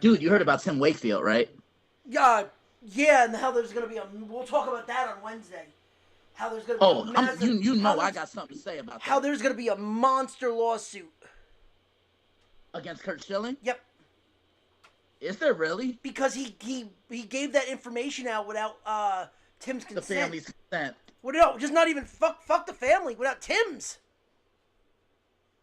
Dude, you heard about Tim Wakefield, right? Yeah, and how there's going to be a. We'll talk about that on Wednesday. How there's going to be a Oh, massive. you How know I there's got something to say about how that. there's going to be a monster lawsuit. Against Kurt Schilling? Yep, Is there really? because he gave that information out without Tim's The consent. family's consent. Well, no, just not even fuck the family without Tim's.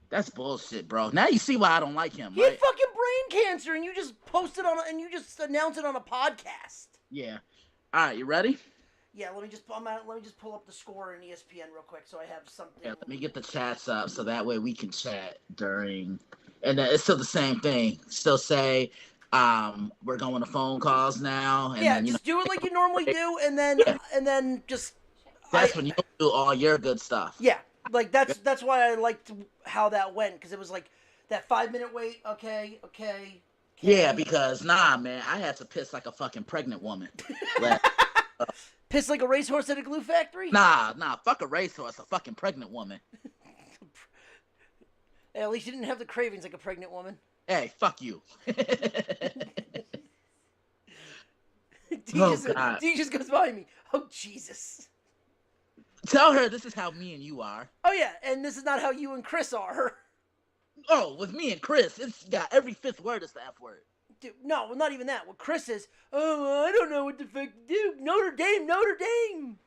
That's bullshit, bro. Now you see why I don't like him, He had right? fucking brain cancer, and you just posted on and you just announced it on a podcast. Yeah. All right, you ready? Yeah, let me just pull up the score in ESPN real quick so I have something. Yeah, let me get the chats up so that way we can chat during. And it's still the same thing. Still say, we're going to phone calls now, and Yeah, then just do it like you normally do, and yeah, then just I that's when you do all your good stuff. yeah, like that's why I liked how that went, because it was like that 5 minute wait. Okay. Yeah, because nah, man, I had to piss like a fucking pregnant woman. Like, Piss like a racehorse at a glue factory. nah, fuck a racehorse, a fucking pregnant woman. Hey, at least you didn't have the cravings like a pregnant woman. Hey, fuck you. D, Oh just, God. D just goes by me. Oh Jesus. Tell her this is how me and you are. Oh yeah, and this is not how you and Chris are. Oh, with me and Chris, it's got every fifth word is the F word. Dude, no, not even that. What Chris is, oh, I don't know what the fuck to do. Notre Dame.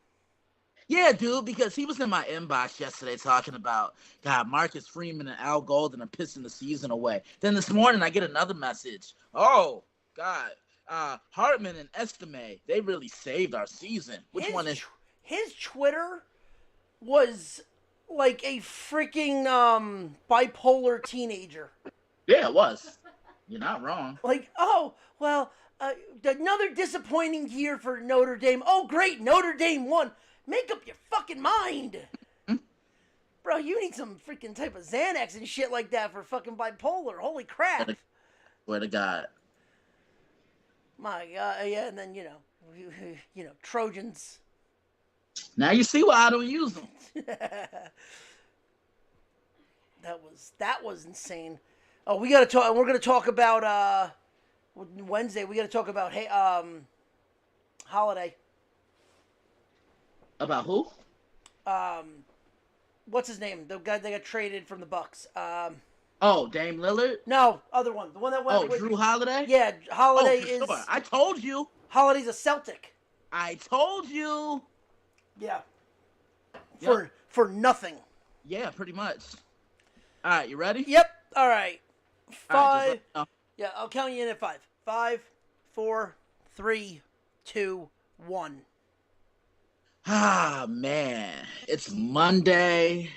Yeah, dude, because he was in my inbox yesterday talking about, God, Marcus Freeman and Al Golden are pissing the season away. Then this morning I get another message. Oh, God, Hartman and Estime, they really saved our season. Which one is? His Twitter was like a freaking bipolar teenager. Yeah, it was. You're not wrong. Like, oh, well, another disappointing year for Notre Dame. Oh, great, Notre Dame won. Make up your fucking mind. Bro, you need some freaking type of Xanax and shit like that for fucking bipolar. Holy crap. Swear to God. My God, yeah, and then, Trojans. Now you see why I don't use them. That was insane. Oh, we gotta talk. We're gonna talk about Wednesday. We gotta talk about Holiday. About who? What's his name? The guy that got traded from the Bucks. Oh, Dame Lillard? No, other one. The one that went. Oh, Drew Holiday? Yeah, Holiday is. Sure. I told you. Holiday's a Celtic. I told you. Yeah. Yep. For nothing. Yeah, pretty much. All right, you ready? Yep. All right. Five. Yeah, I'll count you in at 5. 5, 4, 3, 2, 1. Ah, man. It's Monday.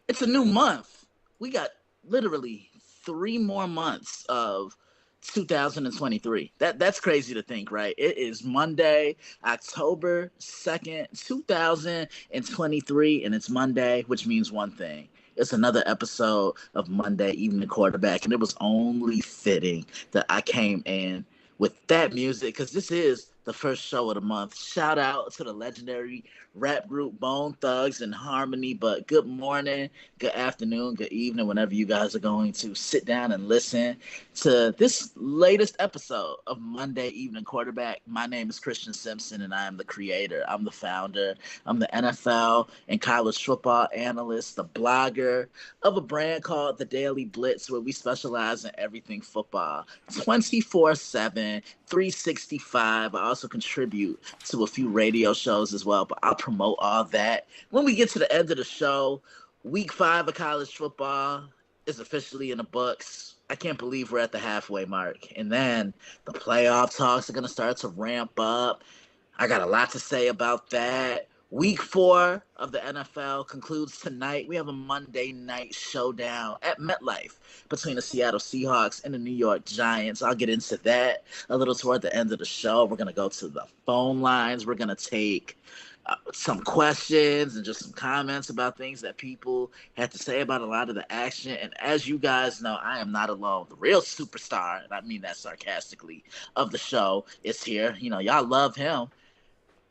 It's a new month. We got literally 3 more months of 2023. That's crazy to think, right? It is Monday, October 2nd, 2023, and it's Monday, which means one thing. It's another episode of Monday Evening Quarterback, and it was only fitting that I came in with that music because this is the first show of the month. Shout out to the legendary rap group Bone Thugs and Harmony. But good morning, good afternoon, good evening, whenever you guys are going to sit down and listen to this latest episode of Monday Evening Quarterback. My name is Christian Simpson, and I am the creator. I'm the founder. I'm the NFL and college football analyst, the blogger of a brand called The Daily Blitz, where we specialize in everything football 24/7, 365. I also contribute to a few radio shows as well, but I'll promote all that when we get to the end of the show. Week 5 of college football is officially in the books. I can't believe we're at the halfway mark. And then the playoff talks are going to start to ramp up. I got a lot to say about that. Week 4 of the NFL concludes tonight. We have a Monday night showdown at MetLife between the Seattle Seahawks and the New York Giants. I'll get into that a little toward the end of the show. We're going to go to the phone lines. We're going to take some questions and just some comments about things that people had to say about a lot of the action. And as you guys know, I am not alone. The real superstar, and I mean that sarcastically, of the show is here. Y'all love him.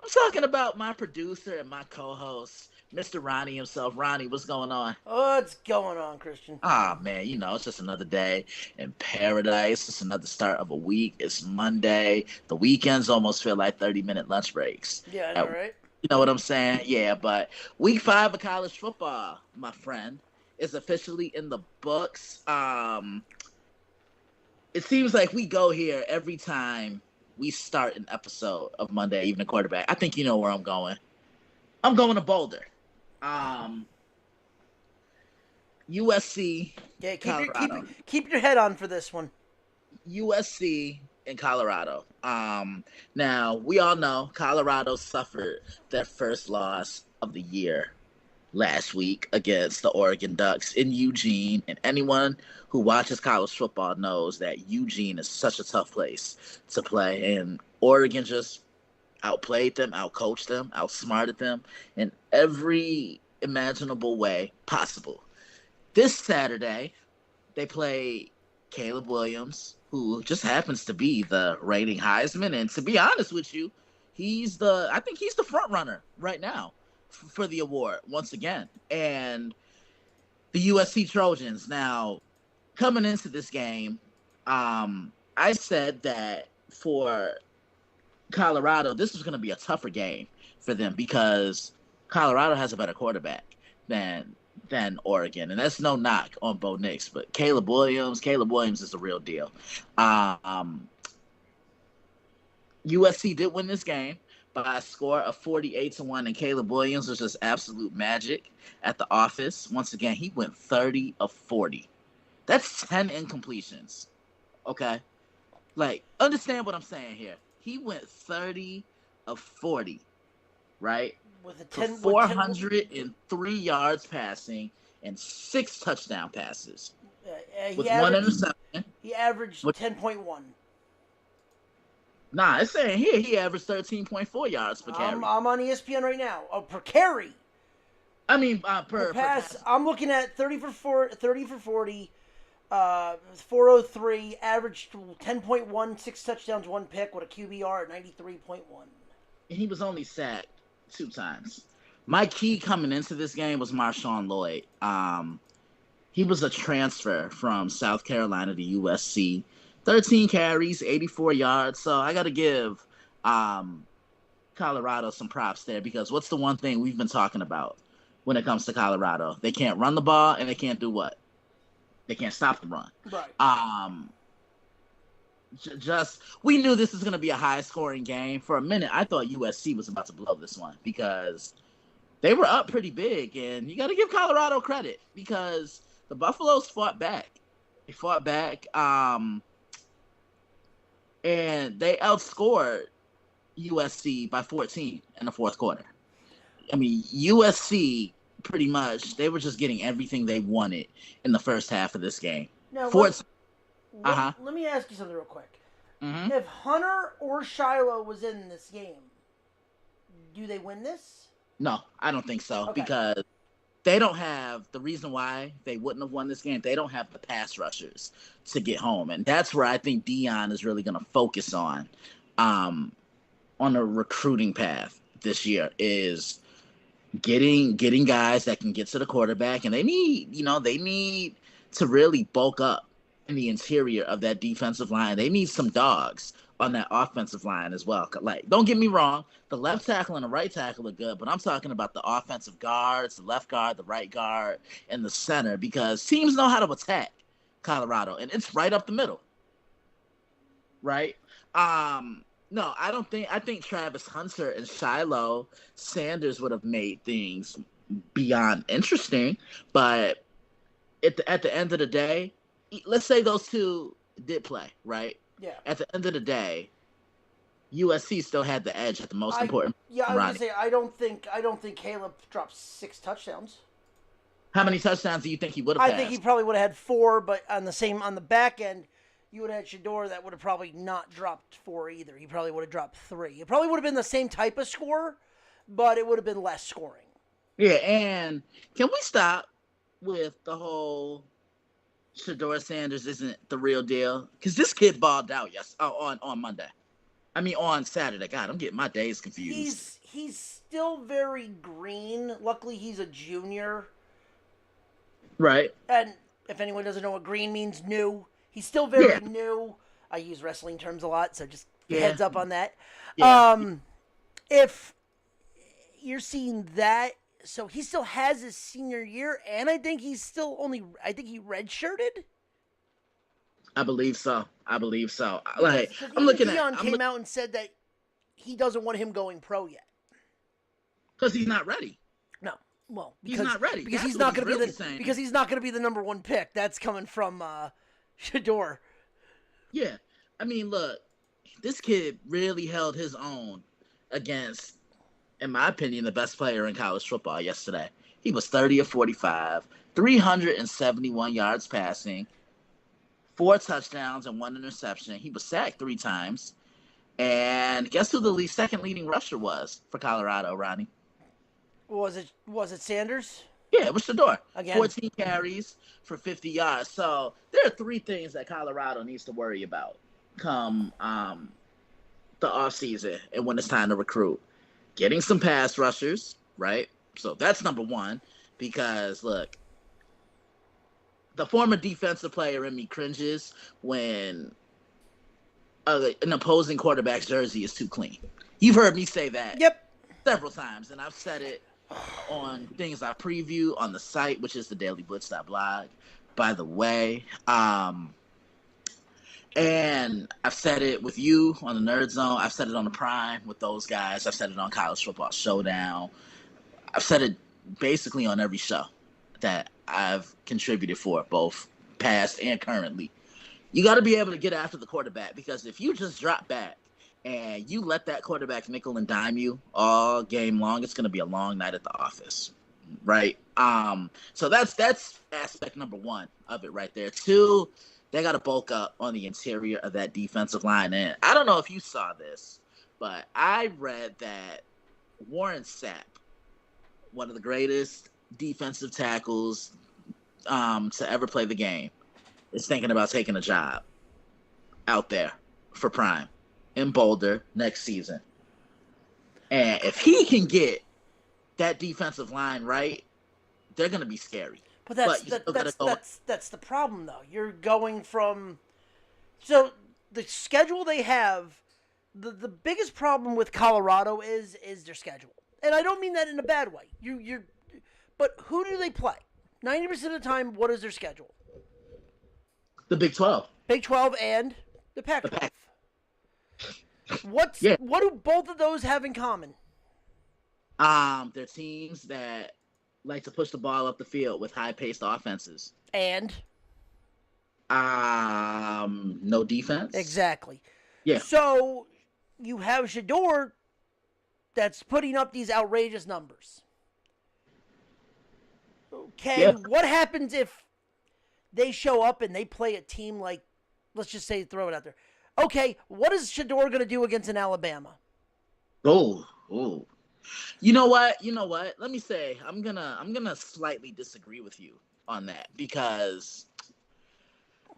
I'm talking about my producer and my co-host, Mr. Ronnie himself. Ronnie, what's going on? What's going on, Christian? Ah, man, it's just another day in paradise. It's another start of a week. It's Monday. The weekends almost feel like 30-minute lunch breaks. Yeah, I know, Uh, right? You know what I'm saying? Yeah, but week 5 of college football, my friend, is officially in the books. It seems like we go here every time we start an episode of Monday Evening Quarterback. I think you know where I'm going. I'm going to Boulder. Um, USC, Yeah, Colorado. keep your head on for this one. USC and Colorado. Now we all know Colorado suffered their first loss of the year last week against the Oregon Ducks in Eugene, and anyone who watches college football knows that Eugene is such a tough place to play, and Oregon just outplayed them, outcoached them, outsmarted them in every imaginable way possible. This Saturday, they play Caleb Williams, who just happens to be the reigning Heisman. And to be honest with you, I think he's the front runner right now for the award once again. And the USC Trojans. Now, coming into this game, I said that for Colorado, this was going to be a tougher game for them because Colorado has a better quarterback than Oregon, and that's no knock on Bo Nix, but Caleb Williams is the real deal. USC did win this game by a score of 48-1, and Caleb Williams was just absolute magic at the office. Once again, he went 30 of 40. That's 10 incompletions. Okay, like understand what I'm saying here. He went 30 of 40, right? With a For 10, 403 yards passing and 6 touchdown passes with he one averaged interception. he averaged With, 10.1. nah, it's saying here he averaged 13.4 yards per carry. I'm on ESPN right now. Oh, per carry. I mean, Per per pass, pass. I'm looking at 30 for 40, 403, averaged 10.1, 6 touchdowns, 1 pick with a QBR at 93.1. And he was only sacked 2 times. My key coming into this game was Marshawn Lloyd. He was a transfer from South Carolina to USC. 13 carries, 84 yards. So I got to give Colorado some props there because what's the one thing we've been talking about when it comes to Colorado? They can't run the ball and they can't do what? They can't stop the run. Right. We knew this was going to be a high-scoring game. For a minute, I thought USC was about to blow this one because they were up pretty big, and you got to give Colorado credit because the Buffaloes fought back. They fought back, and they outscored USC by 14 in the fourth quarter. I mean, USC pretty much, they were just getting everything they wanted in the first half of this game. Now, let me ask you something real quick. Mm-hmm. If Hunter or Shiloh was in this game, do they win this? No, I don't think so Okay. because they don't have the reason why they wouldn't have won this game. They don't have the pass rushers to get home, and that's where I think Dion is really going to focus on a recruiting path this year is getting guys that can get to the quarterback, and they need to really bulk up in the interior of that defensive line. They need some dogs on that offensive line as well. Like, don't get me wrong, the left tackle and the right tackle are good, but I'm talking about the offensive guards, the left guard, the right guard, and the center, because teams know how to attack Colorado, and it's right up the middle. Right? No, I think Travis Hunter and Shiloh Sanders would have made things beyond interesting, but at the end of the day, let's say those two did play, right? Yeah. At the end of the day, USC still had the edge at the most important. Yeah, I was gonna say I don't think Caleb dropped 6 touchdowns. How many touchdowns do you think he would have? I think he probably would have had 4, but on the back end, you would have had Shador that would have probably not dropped 4 either. He probably would have dropped 3. It probably would have been the same type of score, but it would have been less scoring. Yeah, and can we stop with the whole Shador Sanders isn't the real deal? Because this kid balled out on Monday. I mean, on Saturday. God, I'm getting my days confused. he's still very green. Luckily, he's a junior. Right. And if anyone doesn't know what green means, new. He's still very Yeah. new. I use wrestling terms a lot, so just Yeah. heads up on that. Yeah. If you're seeing that, so he still has his senior year, and I think he's still I think he redshirted. I believe so. Because Like, I'm even looking at, Dion came out and said that he doesn't want him going pro yet. because he's not ready. No, well, He's not ready. because That's he's what not going to really be the saying. because he's not going to be the number one pick. That's coming from Shador. Yeah. I mean, look, this kid really held his own against, in my opinion, the best player in college football yesterday. He was 30 of 45, 371 yards passing, 4 touchdowns and 1 interception. He was sacked 3 times. And guess who the second leading rusher was for Colorado, Ronnie? Was it Sanders? Yeah, it was Shador. Again. 14 carries for 50 yards. So there are 3 things that Colorado needs to worry about come the offseason and when it's time to recruit. Getting some pass rushers, right? So that's number 1. Because, look, the former defensive player in me cringes when an opposing quarterback's jersey is too clean. You've heard me say that several times, and I've said it on things I preview on the site, which is the dailyblitz.blog, by the way. And I've said it with you on the Nerd Zone. I've said it on the Prime with those guys. I've said it on College Football Showdown. I've said it basically on every show that I've contributed for, both past and currently. You got to be able to get after the quarterback, because if you just drop back and you let that quarterback nickel and dime you all game long, it's going to be a long night at the office, right? So that's aspect number 1 of it right there. 2, they got to bulk up on the interior of that defensive line. And I don't know if you saw this, but I read that Warren Sapp, one of the greatest defensive tackles to ever play the game, is thinking about taking a job out there for Prime in Boulder next season. And if he can get that defensive line right, they're going to be scary. But that's the problem, though. You're going from... So, the schedule they have, the biggest problem with Colorado is their schedule. And I don't mean that in a bad way. But who do they play? 90% of the time, what is their schedule? The Big 12. Big 12 and the Pac-12. What do both of those have in common? They're teams that like to push the ball up the field with high-paced offenses. And? No defense. Exactly. Yeah. So, you have Shador that's putting up these outrageous numbers. Okay, yeah. What happens if they show up and they play a team like, let's just say, throw it out there. Okay, what is Shador going to do against an Alabama? Oh. You know what? Let me say, I'm gonna slightly disagree with you on that, because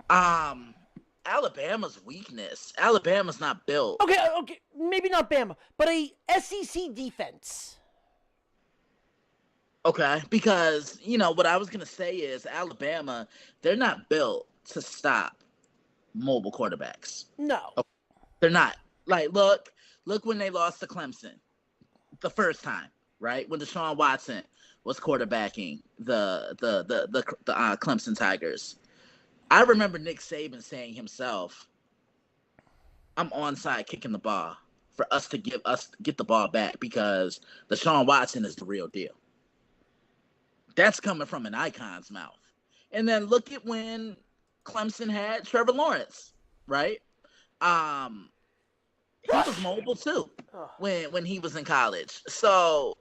Alabama's weakness. Alabama's not built. Okay, maybe not Bama, but a SEC defense. Okay, because, what I was going to say is Alabama, they're not built to stop mobile quarterbacks. No. Okay. They're not. Like, look when they lost to Clemson the first time, right? When Deshaun Watson was quarterbacking the Clemson Tigers. I remember Nick Saban saying himself, I'm onside kicking the ball for us to get the ball back, because Deshaun Watson is the real deal. That's coming from an icon's mouth. And then look at when Clemson had Trevor Lawrence, right? He was mobile too when he was in college. So,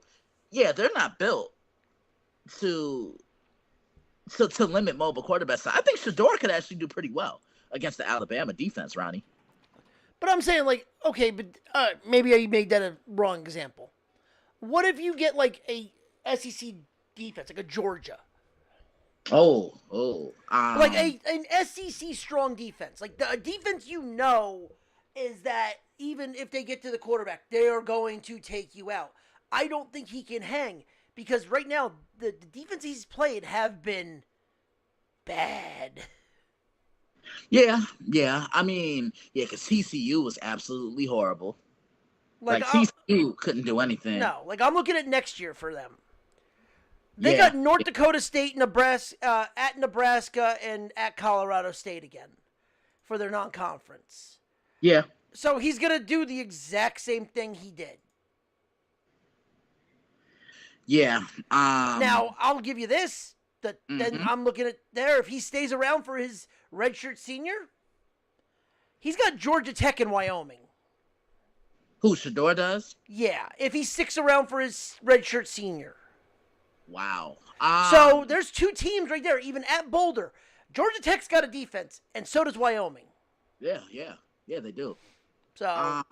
yeah, they're not built to limit mobile quarterbacks. So I think Shador could actually do pretty well against the Alabama defense, Ronnie. But I'm saying, like, okay, but maybe I made that a wrong example. What if you get, like, a SEC defense, like a Georgia? Like an SEC strong defense. Like, a defense is that even if they get to the quarterback, they are going to take you out. I don't think he can hang because right now the defense he's played have been bad. Yeah. I mean, yeah, because TCU was absolutely horrible. Like Like TCU couldn't do anything. no, like I'm looking at next year for them. They Yeah, got North Dakota State, Nebraska, at Nebraska, and at Colorado State again for their non-conference. yeah, So he's gonna do the exact same thing he did. yeah. Now I'll give you this. That then Mhm. I'm looking at there. If he stays around for his redshirt senior, he's got Georgia Tech and Wyoming. Who Shador does? Yeah, if he sticks around for his redshirt senior. Wow. So there's two teams right there, even at Boulder. Georgia Tech's got a defense, and so does Wyoming. Yeah, they do. So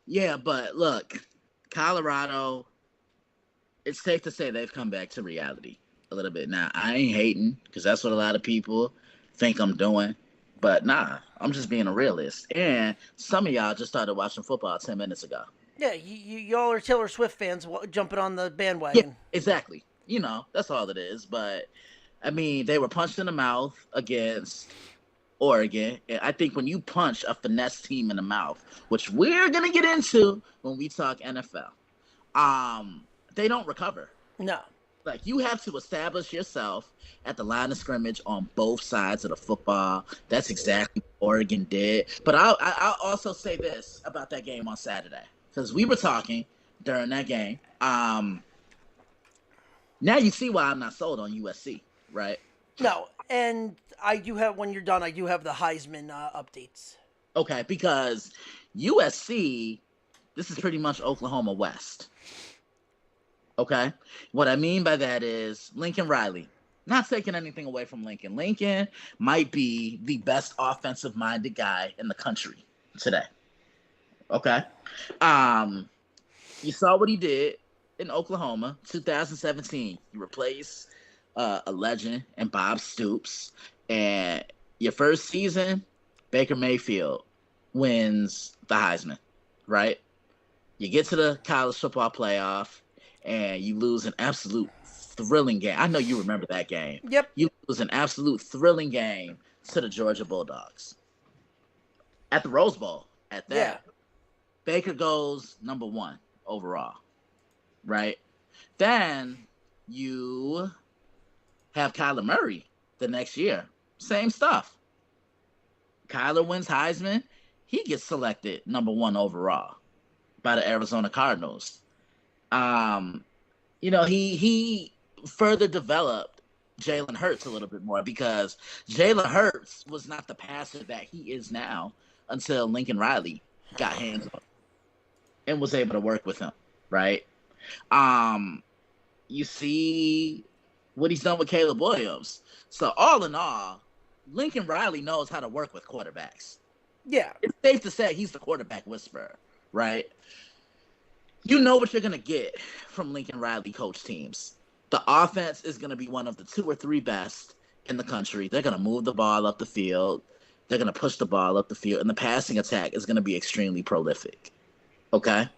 Yeah, but look, Colorado. It's safe to say they've come back to reality a little bit now. I ain't hating because that's what a lot of people think I'm doing. But nah, I'm just being a realist. And some of y'all just started watching football 10 minutes ago. yeah, y'all are Taylor Swift fans jumping on the Yeah, bandwagon. exactly. That's all it is. But I mean, they were punched in the mouth against Oregon. And I think when you punch a finesse team in the mouth, which we're gonna get into when we talk NFL, they don't recover. No. Like you have to establish yourself at the line of scrimmage on both sides of the football. That's exactly what Oregon did. But I'll also say this about that game on Saturday because we were talking during that game. Now you see why I'm not sold on USC, right? No, and I do have, when you're done, I do have the Heisman updates. Okay, because USC, this is pretty much Oklahoma West. Okay, what I mean by that is Lincoln Riley. Not taking anything away from Lincoln. Lincoln might be the best offensive-minded guy in the country today. Okay, you saw what he did in Oklahoma, 2017. You replace a legend and Bob Stoops, and your first season, Baker Mayfield wins the Heisman, right? You get to the college football playoff, and you lose an absolute thrilling game. I know you remember that game. Yep. You lose an absolute thrilling game to the Georgia Bulldogs at the Rose Bowl. At that, Yeah. Baker goes number 1 overall, right? Then you have Kyler Murray the next year. Same stuff. Kyler wins Heisman. He gets selected number 1 overall by the Arizona Cardinals. He further developed Jalen Hurts a little bit more because Jalen Hurts was not the passer that he is now until Lincoln Riley got hands on and was able to work with him, right? You see what he's done with Caleb Williams. So all in all, Lincoln Riley knows how to work with quarterbacks. Yeah. It's safe to say he's the quarterback whisperer, right? You know what you're going to get from Lincoln Riley coach teams. The offense is going to be one of the 2 or 3 best in the country. They're going to move the ball up the field. They're going to push the ball up the field. And the passing attack is going to be extremely prolific. Okay?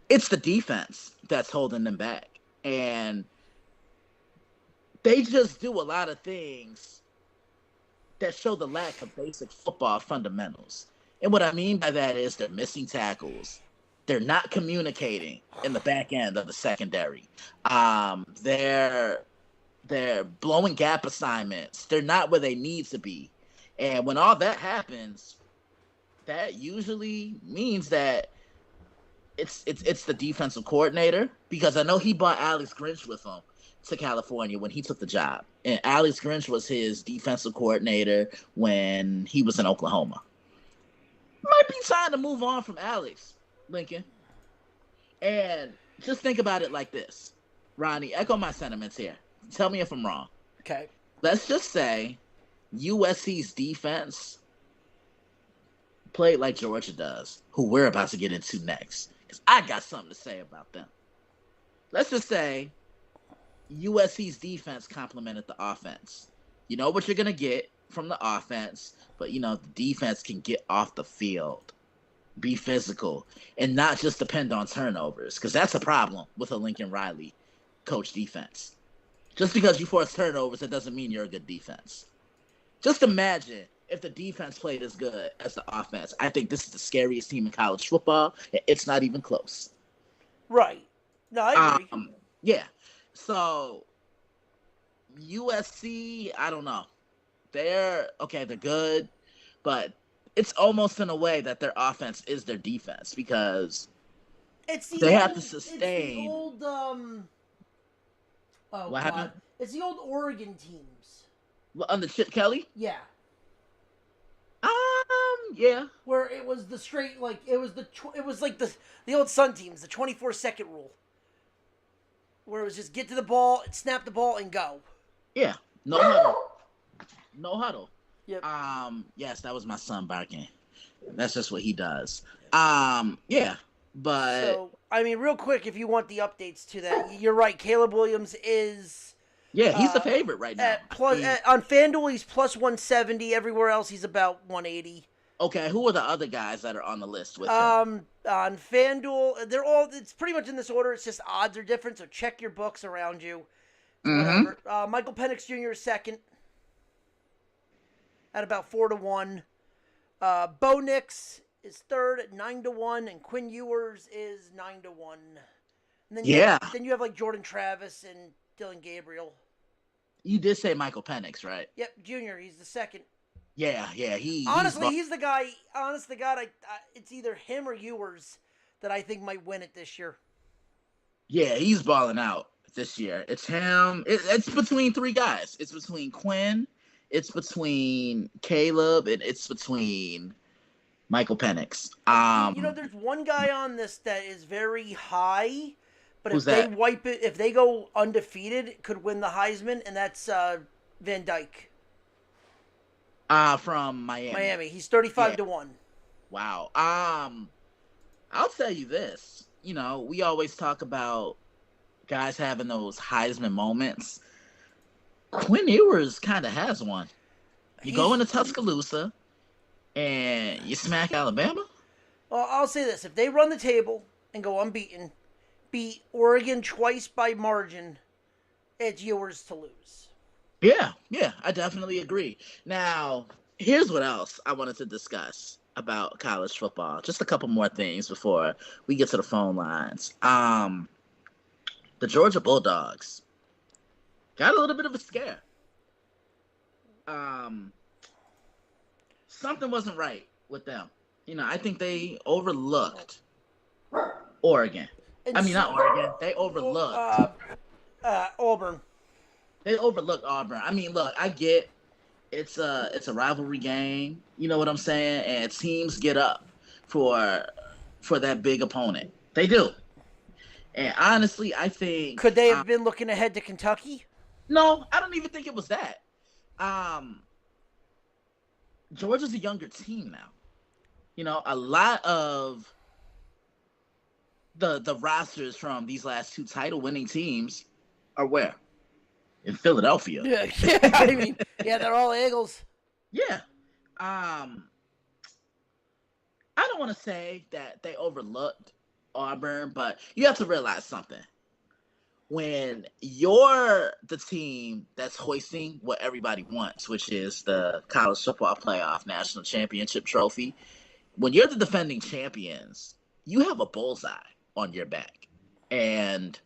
It's the defense that's holding them back. And they just do a lot of things that show the lack of basic football fundamentals. And what I mean by that is they're missing tackles. They're not communicating in the back end of the secondary. They're blowing gap assignments. They're not where they need to be. And when all that happens, that usually means that it's the defensive coordinator, because I know he brought Alex Grinch with him to California when he took the job. And Alex Grinch was his defensive coordinator when he was in Oklahoma. Might be time to move on from Alex, Lincoln. And just think about it like this. Ronnie, echo my sentiments here. Tell me if I'm wrong. Okay. Let's just say USC's defense played like Georgia does, who we're about to get into next, because I got something to say about them. Let's just say USC's defense complemented the offense. You know what you're going to get from the offense, but the defense can get off the field. be physical, and not just depend on turnovers, because that's a problem with a Lincoln Riley coach defense. Just because you force turnovers, that doesn't mean you're a good defense. Just imagine if the defense played as good as the offense. I think this is the scariest team in college football. It's not even close. Right. No, I agree. Yeah. So USC, I don't know. They're okay. They're good, but it's almost in a way that their offense is their defense because they have to sustain. It's the old Oh What God! happened? It's the old Oregon teams. Under Chip Kelly? Yeah. Yeah. Where it was the straight it was like the old Sun teams, the 24-second rule, where it was just get to the ball, snap the ball, and go. Yeah. No huddle. No huddle. Yep. Yes, that was my son barking. That's just what he does. Yeah. But so I mean, real quick, if you want the updates to that, you're right. Caleb Williams is. Yeah, he's the favorite right now. On FanDuel, he's plus 170. Everywhere else, he's about 180. Okay, who are the other guys that are on the list with him? On FanDuel, it's pretty much in this order. It's just odds are different, so check your books around you. Whatever. Michael Penix Jr. is second at about 4-1. Bo Nix is third at 9-1, and Quinn Ewers is 9-1. And then you have like Jordan Travis and Dylan Gabriel. You did say Michael Penix, right? Yep, Junior. He's the second. Yeah. He's the guy. Honest to God, it's either him or Ewers that I think might win it this year. Yeah, he's balling out this year. It's him. It's between three guys. It's between Quinn, it's between Caleb, and it's between Michael Penix. There's one guy on this that is very high. But Who's they wipe it, if they go undefeated, it could win the Heisman, and that's Van Dyke. From Miami. Miami. He's 35-1. Wow. I'll tell you this. We always talk about guys having those Heisman moments. Quinn Ewers kind of has one. You go into Tuscaloosa, and you smack Alabama. Well, I'll say this: if they run the table and go unbeaten, beat Oregon twice by margin, it's yours to lose. Yeah, I definitely agree. Now, here's what else I wanted to discuss about college football. Just a couple more things before we get to the phone lines. The Georgia Bulldogs got a little bit of a scare. Something wasn't right with them. I think they overlooked Oregon. Not Oregon. They overlooked Auburn. They overlooked Auburn. Look, I get it's a rivalry game. You know what I'm saying? And teams get up for that big opponent. They do. And honestly, I think could they have been looking ahead to Kentucky? No, I don't even think it was that. Georgia's a younger team now. A lot of the rosters from these last two title-winning teams are where? In Philadelphia. Yeah, they're all Eagles. Yeah. I don't want to say that they overlooked Auburn, but you have to realize something. When you're the team that's hoisting what everybody wants, which is the college football playoff national championship trophy, when you're the defending champions, you have a bullseye on your back. And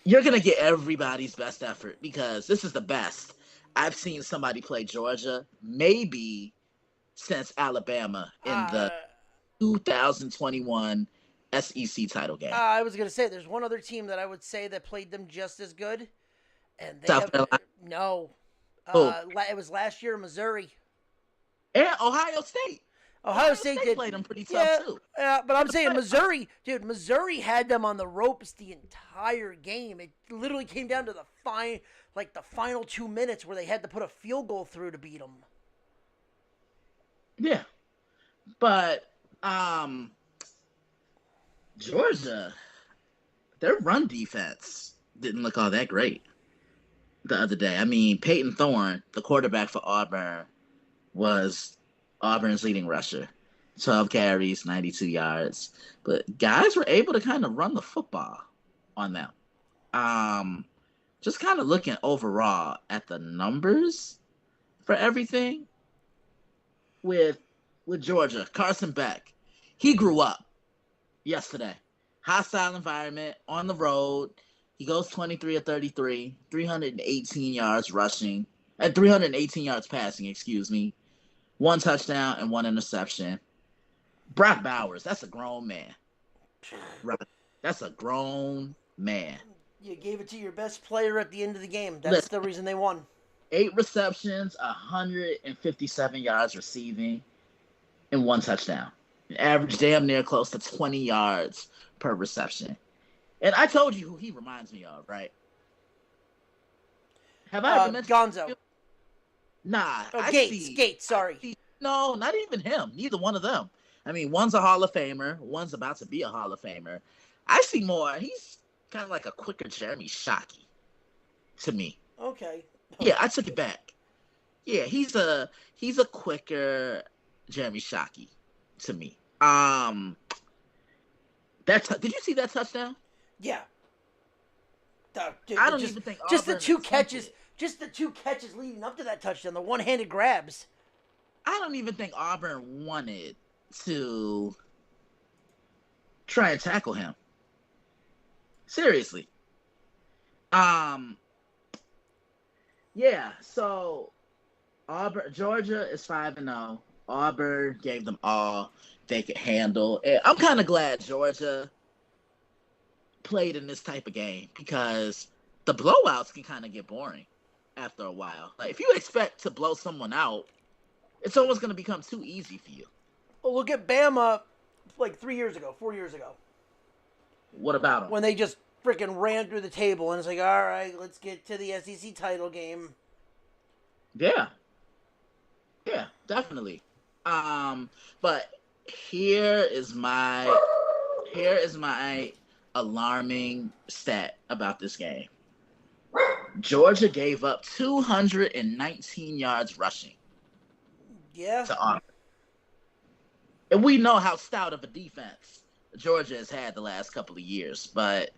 you're going to get everybody's best effort because this is the best I've seen somebody play Georgia maybe since Alabama in the 2021 SEC title game. I was going to say, there's one other team that I would say that played them just as good. And they South Carolina? No. It was last year in Missouri. And Ohio State. Ohio State played them pretty tough, too. Yeah, but I'm saying Missouri had them on the ropes the entire game. It literally came down to the final 2 minutes where they had to put a field goal through to beat them. Yeah. But, Georgia, their run defense didn't look all that great the other day. Peyton Thorne, the quarterback for Auburn, was Auburn's leading rusher. 12 carries, 92 yards. But guys were able to kind of run the football on them. Um, just kind of looking overall at the numbers for everything with Georgia, Carson Beck, he grew up yesterday. Hostile environment on the road. He goes 23 of 33, 318 yards rushing, and 318 yards passing, excuse me. One touchdown and one interception. Brock Bowers, that's a grown man. Right. That's a grown man. You gave it to your best player at the end of the game. That's Listen, the reason they won. 8 receptions, 157 yards receiving, and one touchdown. Average damn near close to 20 yards per reception. And I told you who he reminds me of, right? Have I ever mentioned Gonzo? Nah. Gates, sorry. No, not even him. Neither one of them. I mean, one's a Hall of Famer. One's about to be a Hall of Famer. I see more. He's kind of like a quicker Jeremy Shockey to me. Okay. Yeah, I took it back. Yeah, he's a quicker Jeremy Shockey to me. Did you see that touchdown? Yeah. Dude, I don't even think just the Auburn two attempted catches. it. Just the two catches leading up to that touchdown, the one-handed grabs. I don't even think Auburn wanted to try and tackle him. Seriously. Yeah, so Georgia is 5-0. Auburn gave them all they could handle. And I'm kind of glad Georgia played in this type of game because the blowouts can kind of get boring after a while. Like if you expect to blow someone out, it's almost going to become too easy for you. Well, look at Bama like 4 years ago. What about them? When they just freaking ran through the table and it's like, all right, let's get to the SEC title game. Yeah, definitely. But here is my alarming stat about this game. Georgia gave up 219 yards rushing. Yeah. To Auburn. And we know how stout of a defense Georgia has had the last couple of years, but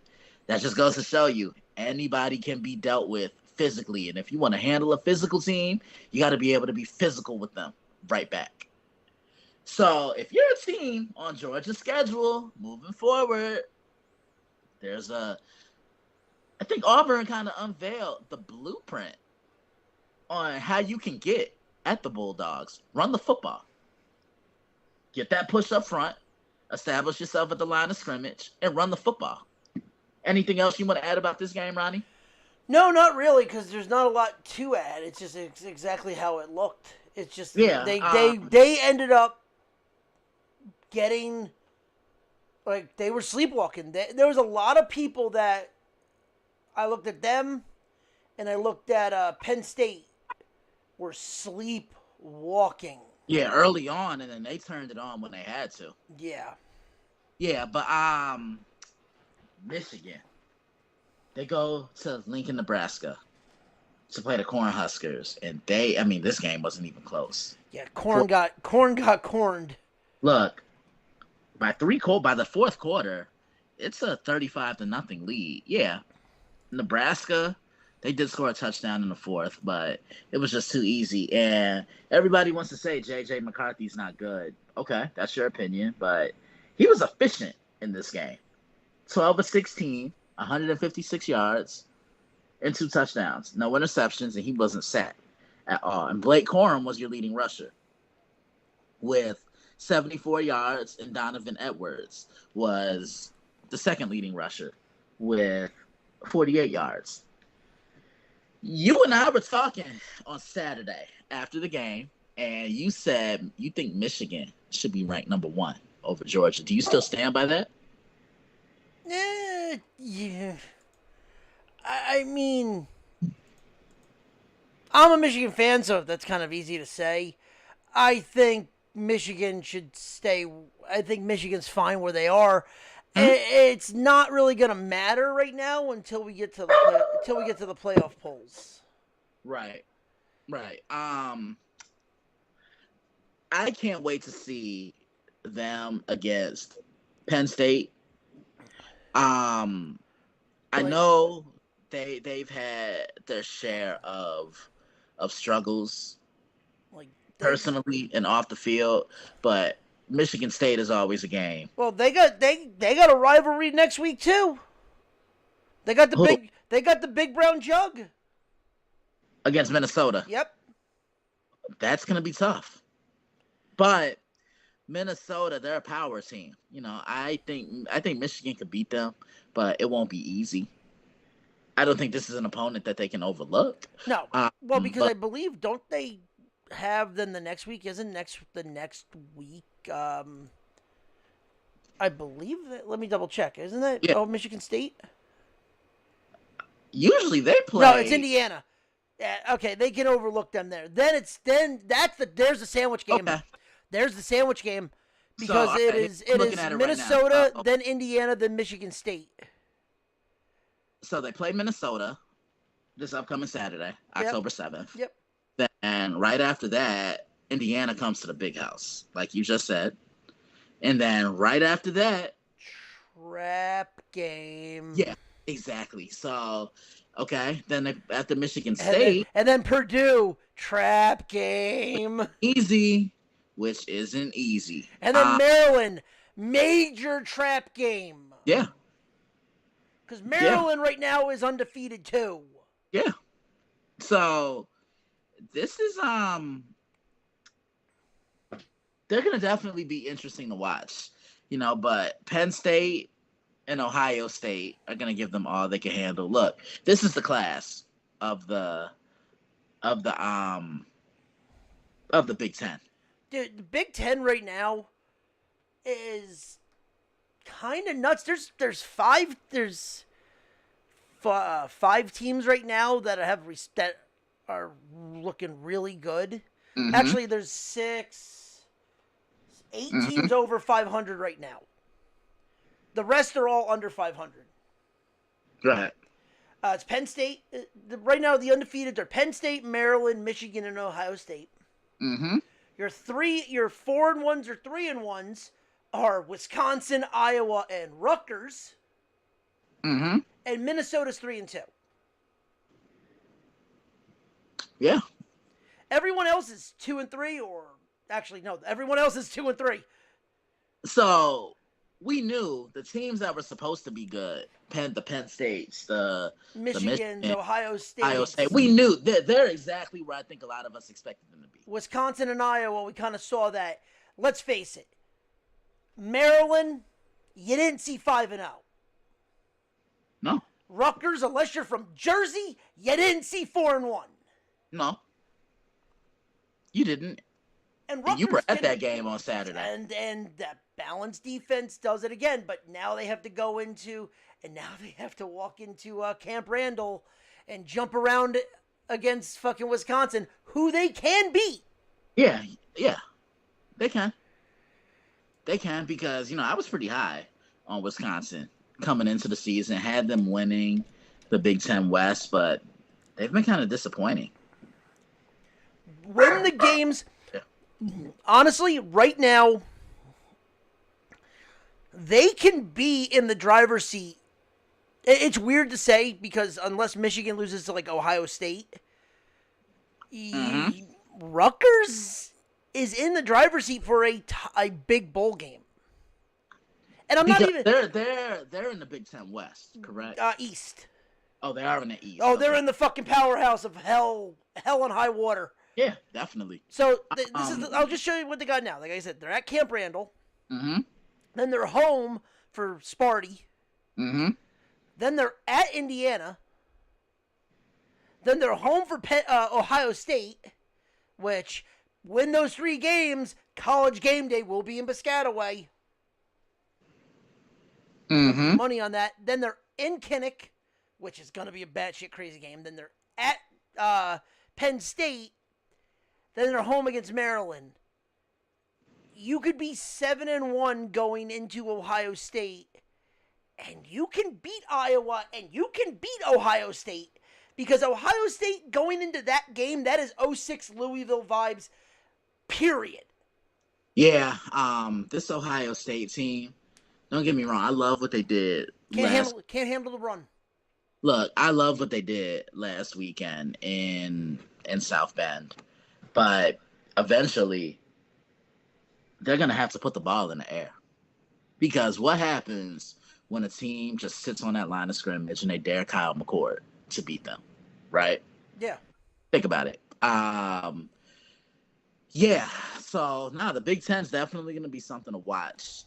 that just goes to show you anybody can be dealt with physically. And if you want to handle a physical team, you got to be able to be physical with them right back. So if you're a team on Georgia's schedule moving forward, I think Auburn kind of unveiled the blueprint on how you can get at the Bulldogs. Run the football. Get that push up front, establish yourself at the line of scrimmage, and run the football. Anything else you want to add about this game, Ronnie? No, not really, because there's not a lot to add. It's just exactly how it looked. It's just they ended up getting, like, they were sleepwalking. There was a lot of people that I looked at them, and I looked at Penn State were sleepwalking. Yeah, early on, and then they turned it on when they had to. Yeah. Yeah, but Michigan, they go to Lincoln, Nebraska to play the Cornhuskers, and this game wasn't even close. Yeah, Corn got corned. Look, by the fourth quarter, it's a 35-0 lead. Yeah, Nebraska, they did score a touchdown in the fourth, but it was just too easy. And everybody wants to say J.J. McCarthy's not good. Okay, that's your opinion, but he was efficient in this game. 12 of 16, 156 yards, and 2 touchdowns. No interceptions, and he wasn't sacked at all. And Blake Corum was your leading rusher with 74 yards, and Donovan Edwards was the second leading rusher with 48 yards. You and I were talking on Saturday after the game, and you said you think Michigan should be ranked number 1 over Georgia. Do you still stand by that? Yeah. I mean, I'm a Michigan fan, so that's kind of easy to say. I think Michigan should stay. I think Michigan's fine where they are. It's not really going to matter right now until we get to the playoff polls. Right. I can't wait to see them against Penn State. Um, I Like, know they've had their share of struggles like they personally and off the field, but Michigan State is always a game. well they got a rivalry next week too. Who They got the big brown jug. against Minnesota? Yep. That's gonna be tough. But Minnesota, they're a power team. I think Michigan could beat them, but it won't be easy. I don't think this is an opponent that they can overlook. No. Well, because But I believe don't they have then the next week isn't the next week I believe that let me double check. Isn't that yeah, Michigan State? usually they No, it's play. Indiana. Yeah, okay, they can overlook them there. There's the sandwich game. Okay, There's the sandwich game so because all it right, is I'm it looking is at it right now. Minnesota, then Indiana, then Michigan State. So they play Minnesota this upcoming Saturday, Yep. October 7th. Yep. And right after that, Indiana comes to the big house, like you just said. And then right after that, Trap game. yeah, exactly. So, okay, then after Michigan And then, State, and then Purdue trap game. easy, which isn't easy. And then Maryland major trap game. Yeah, Because Maryland right now is undefeated too. yeah. So this is they're gonna definitely be interesting to watch, but Penn State and Ohio State are gonna give them all they can handle. Look, this is the class of the of the um of the Big Ten. Dude, the Big Ten right now is kind of nuts. There's five teams right now that that are looking really good. Mm-hmm. Actually, there's eight teams over 500 right now. The rest are all under 500. Right. It's Penn State. Right now, the undefeated are Penn State, Maryland, Michigan, and Ohio State. Mm-hmm. Your 4-1s or 3-1s are Wisconsin, Iowa, and Rutgers. Mm-hmm. And Minnesota's 3-2. Yeah. Everyone else is 2-3, or actually no, everyone else is 2-3. So we knew the teams that were supposed to be good, the Penn States, the Michigan, Michigan, Ohio State. Ohio State. We knew that they're exactly where I think a lot of us expected them to be. Wisconsin and Iowa, we kind of saw that. Let's face it. Maryland, you didn't see 5-0. No. Rutgers, unless you're from Jersey, you didn't see 4-1. No. You didn't. And You were at that game on Saturday. And that balanced defense does it again. But now they have to walk into Camp Randall and jump around against fucking Wisconsin, who they can beat. Yeah. They can. They can because, I was pretty high on Wisconsin coming into the season, had them winning the Big Ten West, but they've been kind of disappointing. Win the games. Honestly, right now, they can be in the driver's seat. It's weird to say because unless Michigan loses to Ohio State, Rutgers is in the driver's seat for a big bowl game. And I'm because not even they're in the Big Ten West, correct? East. Oh, they are in the East. Oh, they're in the fucking powerhouse of hell and high water. Yeah, definitely. So I'll just show you what they got now. Like I said, they're at Camp Randall. Mm-hmm. Then they're home for Sparty. Mm-hmm. Then they're at Indiana. Then they're home for Ohio State, which win those 3 games, College Game Day will be in Piscataway. Mm-hmm. Money on that. Then they're in Kinnick, which is going to be a batshit crazy game. Then they're at Penn State. Then they're home against Maryland. You could be 7-1 going into Ohio State, and you can beat Iowa, and you can beat Ohio State, because Ohio State going into that game, that is 06 Louisville vibes, period. Yeah, this Ohio State team. Don't get me wrong. I love what they did last. Can't handle the run. Look, I love what they did last weekend in South Bend, but eventually they're gonna have to put the ball in the air because what happens when a team just sits on that line of scrimmage and they dare Kyle McCord to beat them, right? Yeah. Think about it. Yeah. So now the Big Ten's definitely gonna be something to watch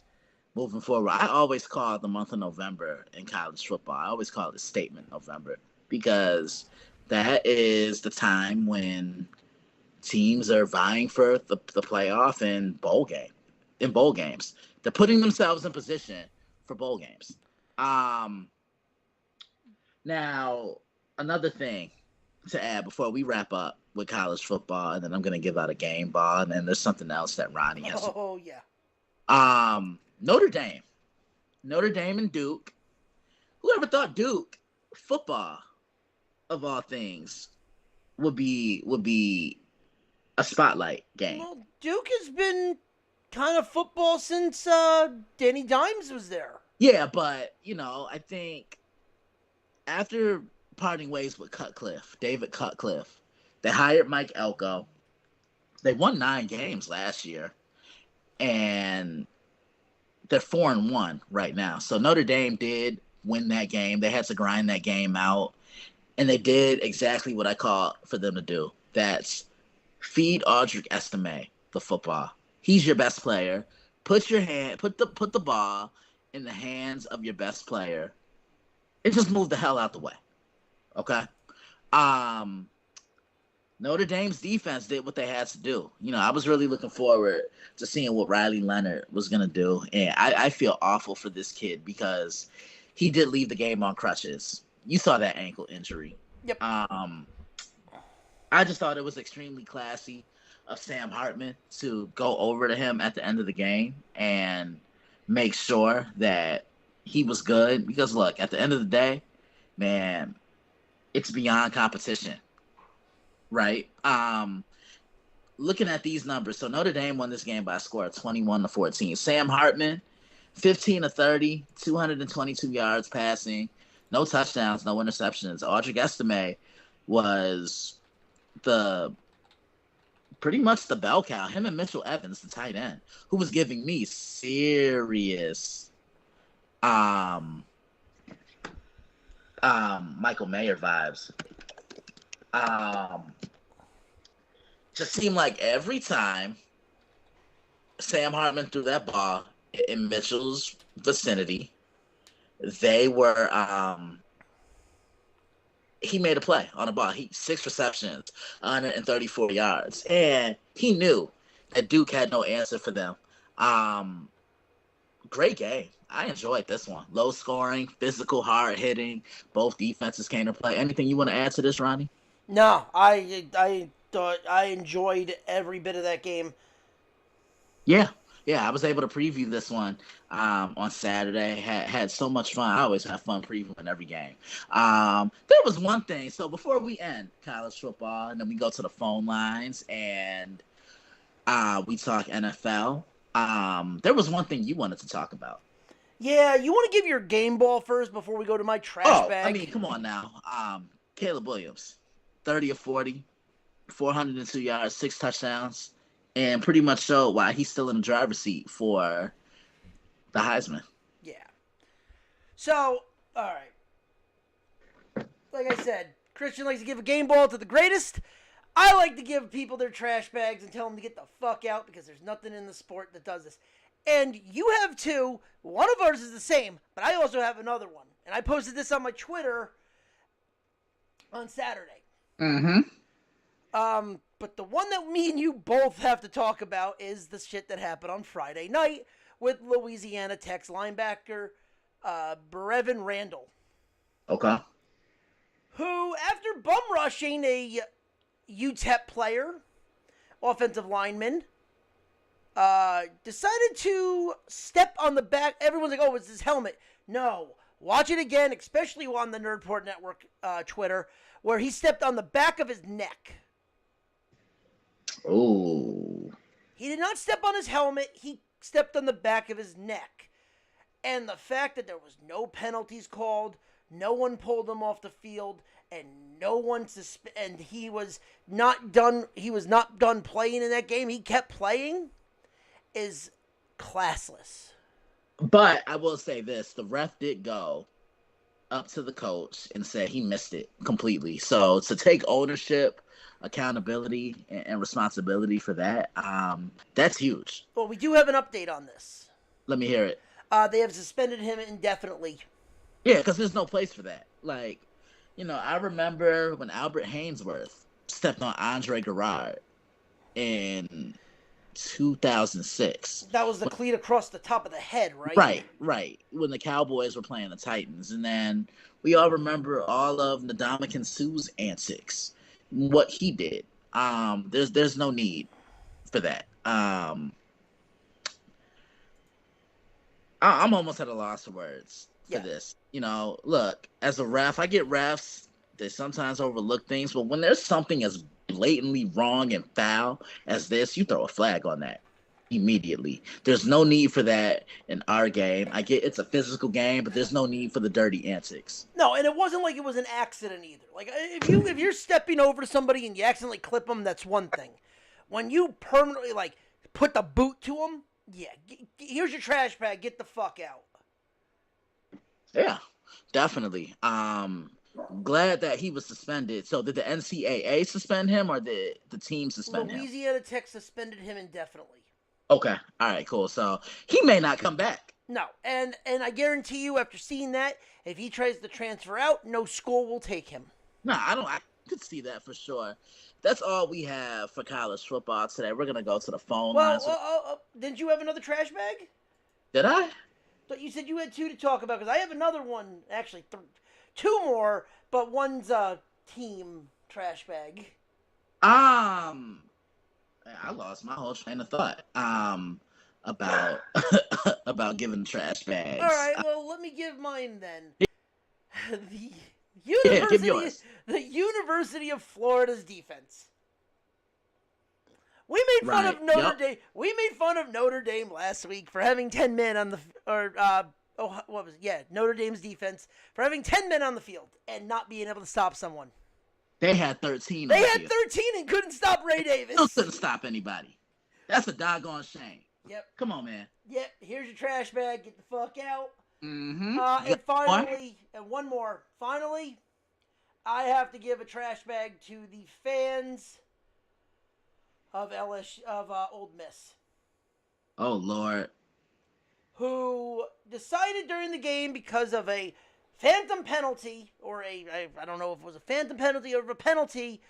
moving forward. I always call it the month of November in college football. I always call it Statement November because that is the time when teams are vying for the playoff and bowl games. They're putting themselves in position for bowl games. Um, Now another thing to add before we wrap up with college football, and then I'm gonna give out a game ball, and then there's something else that Ronnie has. Oh yeah. Notre Dame. Notre Dame and Duke. Whoever thought Duke football of all things would be a spotlight game? Well, Duke has been kind of football since Danny Dimes was there. Yeah, but I think after parting ways with David Cutcliffe, they hired Mike Elko. They won 9 games last year, and they're 4-1 right now. So Notre Dame did win that game. They had to grind that game out, and they did exactly what I call for them to do. That's feed Audric Estime the football. He's your best player. Put the ball in the hands of your best player, and just move the hell out the way. Okay. Notre Dame's defense did what they had to do. I was really looking forward to seeing what Riley Leonard was going to do. And I feel awful for this kid because he did leave the game on crutches. You saw that ankle injury. Yep. I just thought it was extremely classy of Sam Hartman to go over to him at the end of the game and make sure that he was good. Because, look, at the end of the day, man, it's beyond competition. Right. Looking at these numbers, so Notre Dame won this game by a score of 21-14. Sam Hartman, 15 of 30, 222 yards passing, no touchdowns, no interceptions. Audric Estime was pretty much the bell cow. Him and Mitchell Evans, the tight end, who was giving me serious Michael Mayer vibes. Just seemed like every time Sam Hartman threw that ball in Mitchell's vicinity, they were he made a play on the ball. 6 receptions, 134 yards, and he knew that Duke had no answer for them. Great game. I enjoyed this one. Low scoring, physical, hard hitting. Both defenses came to play. Anything you want to add to this, Ronnie? No, I thought I enjoyed every bit of that game. Yeah, I was able to preview this one on Saturday. Had so much fun. I always have fun previewing every game. There was one thing. So before we end college football, and then we go to the phone lines and we talk NFL. There was one thing you wanted to talk about. Yeah, you want to give your game ball first before we go to my trash bag? I mean, come on now. Caleb Williams, 30 of 40, 402 yards, 6 touchdowns, and pretty much showed why he's still in the driver's seat for the Heisman. Yeah. So, all right. Like I said, Christian likes to give a game ball to the greatest. I like to give people their trash bags and tell them to get the fuck out because there's nothing in the sport that does this. And you have 2. One of ours is the same, but I also have another one. And I posted this on my Twitter on Saturday. Mm-hmm. But the one that me and you both have to talk about is the shit that happened on Friday night with Louisiana Tech's linebacker, Brevin Randall. Okay. Who, after bum rushing a UTEP player, offensive lineman, decided to step on the back. Everyone's like, oh, it's his helmet. No. Watch it again, especially on the Nerdport Network Twitter, where he stepped on the back of his neck. Oh. He did not step on his helmet. He stepped on the back of his neck. And the fact that there was no penalties called, no one pulled him off the field, and no one and he was not done playing in that game. He kept playing is classless. But I will say this, the ref did go up to the coach and said he missed it completely. So to take ownership, accountability, and responsibility for that, that's huge. Well, we do have an update on this. Let me hear it. They have suspended him indefinitely. Yeah, because there's no place for that. Like, I remember when Albert Hainsworth stepped on Andre Garrard in 2006. That was the cleat across the top of the head, right? Right. When the Cowboys were playing the Titans. And then we all remember all of Ndamukong Suh's antics, what he did. There's no need for that. I'm almost at a loss of words for this. Look, as a ref, I get refs. They sometimes overlook things, but when there's something as blatantly wrong and foul as this, you throw a flag on that immediately. There's no need for that in our game. I get it's a physical game, but there's no need for the dirty antics. No, and it wasn't like it was an accident either. Like if you're stepping over to somebody and you accidentally clip them, that's one thing. When you permanently put the boot to them, yeah, here's your trash bag. Get the fuck out. Yeah, definitely. Glad that he was suspended. So did the NCAA suspend him or did the team suspend him? Louisiana Tech suspended him indefinitely. Okay. All right, cool. So he may not come back. No, and I guarantee you after seeing that, if he tries to transfer out, no school will take him. No, I could see that for sure. That's all we have for college football today. We're going to go to the phone lines. Didn't you have another trash bag? Did I? But you said you had two to talk about because I have another one, actually two more, but one's a team trash bag. I lost my whole train of thought. About about giving trash bags. All right, well, let me give mine then. The University of Florida's defense. We made fun of Notre Dame. We made fun of Notre Dame last week for having 10 men on Notre Dame's defense for having 10 men on the field and not being able to stop someone. They had 13. They had 13 and couldn't stop Ray Davis. Still couldn't stop anybody. That's a doggone shame. Yep. Come on, man. Yep. Here's your trash bag. Get the fuck out. Mm-hmm. And finally, and one more. Finally, I have to give a trash bag to the fans of Ole Miss. Oh, Lord. Who decided during the game because of a phantom penalty, or I don't know if it was a phantom penalty or a penalty,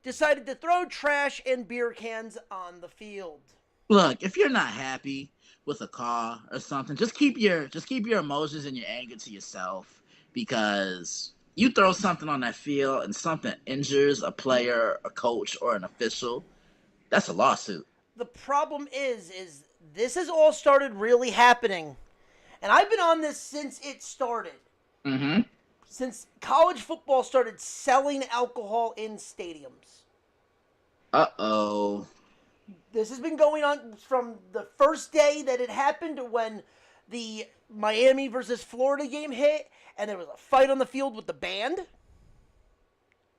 decided to throw trash and beer cans on the field. Look, if you're not happy with a call or something, just keep your emotions and your anger to yourself, because you throw something on that field and something injures a player, a coach, or an official, that's a lawsuit. The problem is this has all started really happening, and I've been on this since it started. Mm-hmm. Since college football started selling alcohol in stadiums. Uh-oh. This has been going on from the first day that it happened to when the Miami versus Florida game hit, and there was a fight on the field with the band.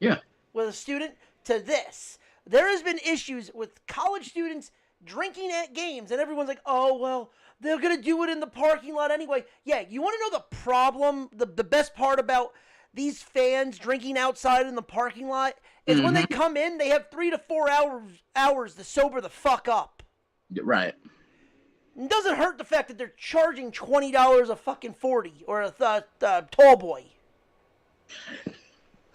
Yeah. With a student, to this. There has been issues with college students drinking at games, and everyone's like, oh, well, they're going to do it in the parking lot anyway. Yeah, you want to know the problem, the best part about these fans drinking outside in the parking lot is when they come in, they have 3 to 4 hours to sober the fuck up. Right. It doesn't hurt the fact that they're charging $20 a fucking 40 or a tall boy.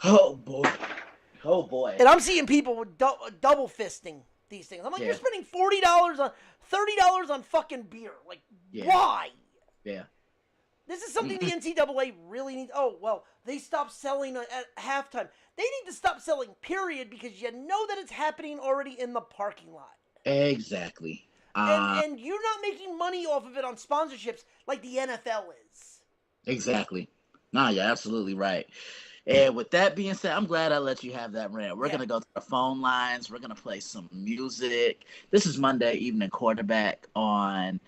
Oh boy. And I'm seeing people with double fisting these things. I'm like, you're spending $30 on fucking beer. Like, why? Yeah. This is something the NCAA really needs. Oh, well, they stopped selling at halftime. They need to stop selling, period, because you know that it's happening already in the parking lot. Exactly. And you're not making money off of it on sponsorships like the NFL is. Exactly. Nah, you're absolutely right. And with that being said, I'm glad I let you have that rant. We're Yeah. gonna go to the phone lines. We're gonna play some music. This is Monday Evening Quarterback on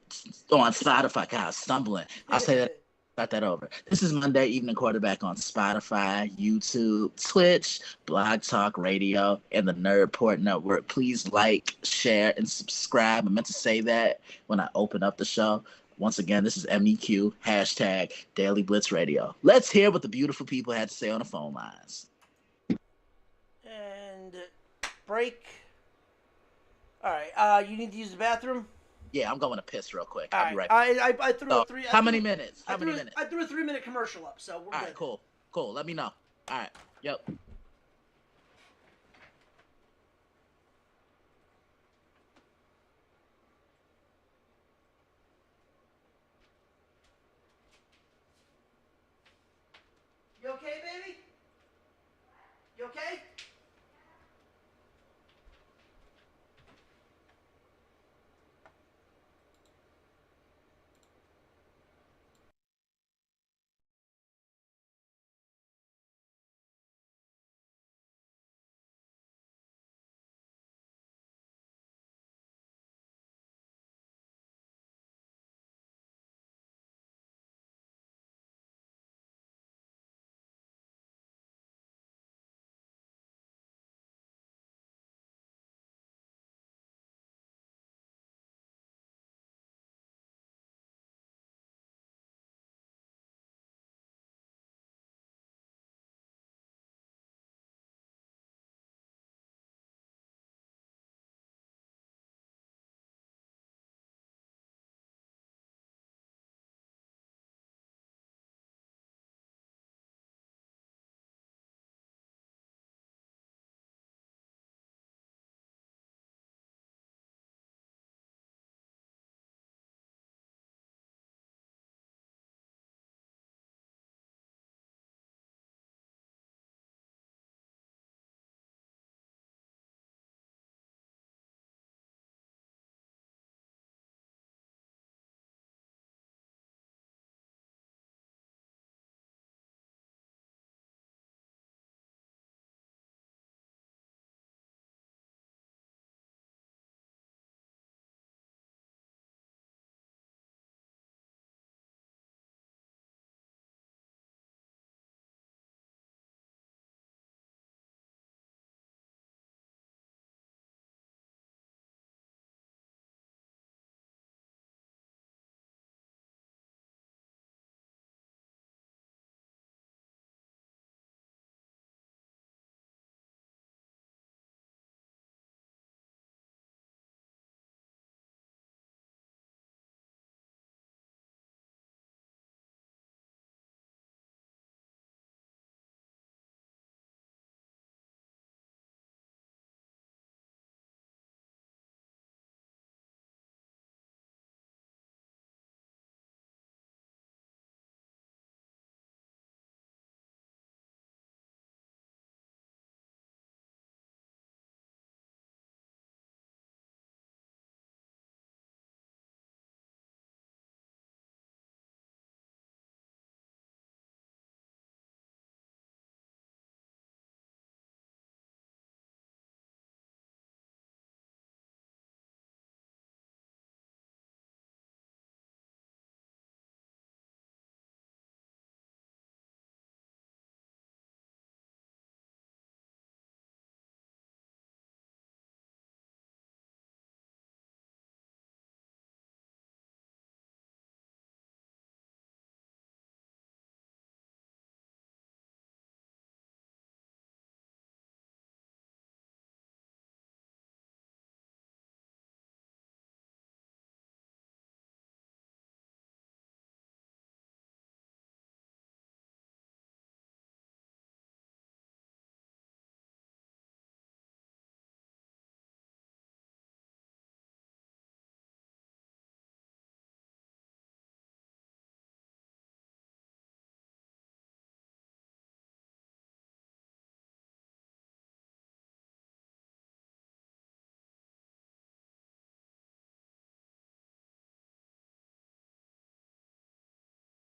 Spotify. God, stumbling. I'll say that. Start that over. This is Monday Evening Quarterback on Spotify, YouTube, Twitch, Blog Talk Radio, and the Nerdport Network. Please like, share, and subscribe. I meant to say that when I open up the show. Once again, this is MEQ, hashtag Daily Blitz Radio. Let's hear what the beautiful people had to say on the phone lines. And break. All right. You need to use the bathroom. Yeah, I'm going to piss real quick. All I'll be right. right back. I threw So, a three. how many minutes? How many minutes? I threw a 3-minute commercial up, so we're All good. right, cool. Cool. Let me know. All right. Yep. You okay, baby? You okay?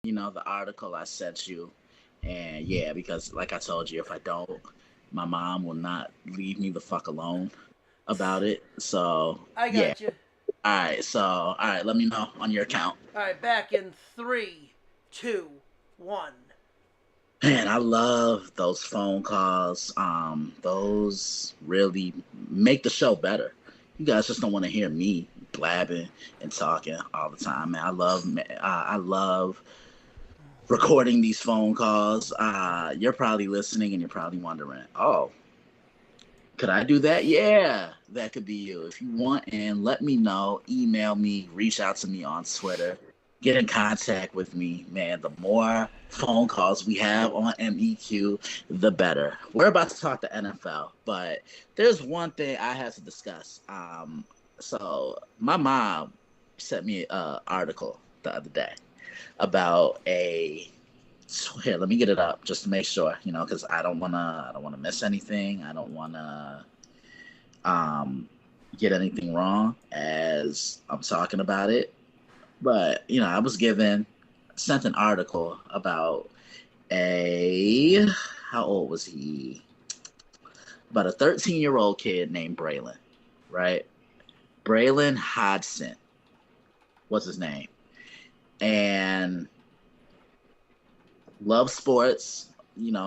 The article I sent you And yeah, because like I told you, if I don't, my mom will not leave me the fuck alone about it. So I yeah. got you. All right. So all right, let me know on your account. All right, back in three, two, one. Man, I love those phone calls. Those really make the show better. You guys just don't want to hear me blabbing and talking all the time, man. I love recording these phone calls. You're probably listening and you're probably wondering, oh, could I do that? Yeah, that could be you. If you want, and let me know, email me, reach out to me on Twitter, get in contact with me, man. The more phone calls we have on MEQ, the better. We're about to talk the NFL, but there's one thing I have to discuss. So my mom sent me an article the other day about a here, let me get it up just to make sure, because I don't wanna miss anything. I don't wanna um get anything wrong as I'm talking about it. But I was sent an article about a how old was he? About a 13-year-old kid named Braylon, right? Braylon Hodson was his name, and loved sports.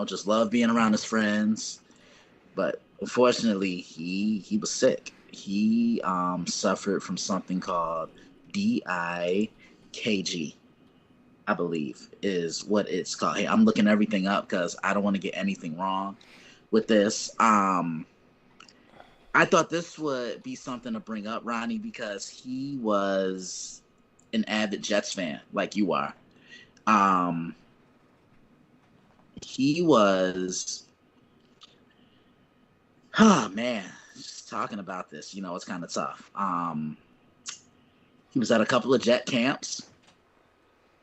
Just loved being around his friends. But unfortunately, he was sick. He suffered from something called DIKG, I believe, is what it's called. Hey, I'm looking everything up because I don't want to get anything wrong with this. I thought this would be something to bring up, Ronnie, because he was an avid Jets fan, like you are. Um, he was Oh man, just talking about this, it's kind of tough. He was at a couple of jet camps.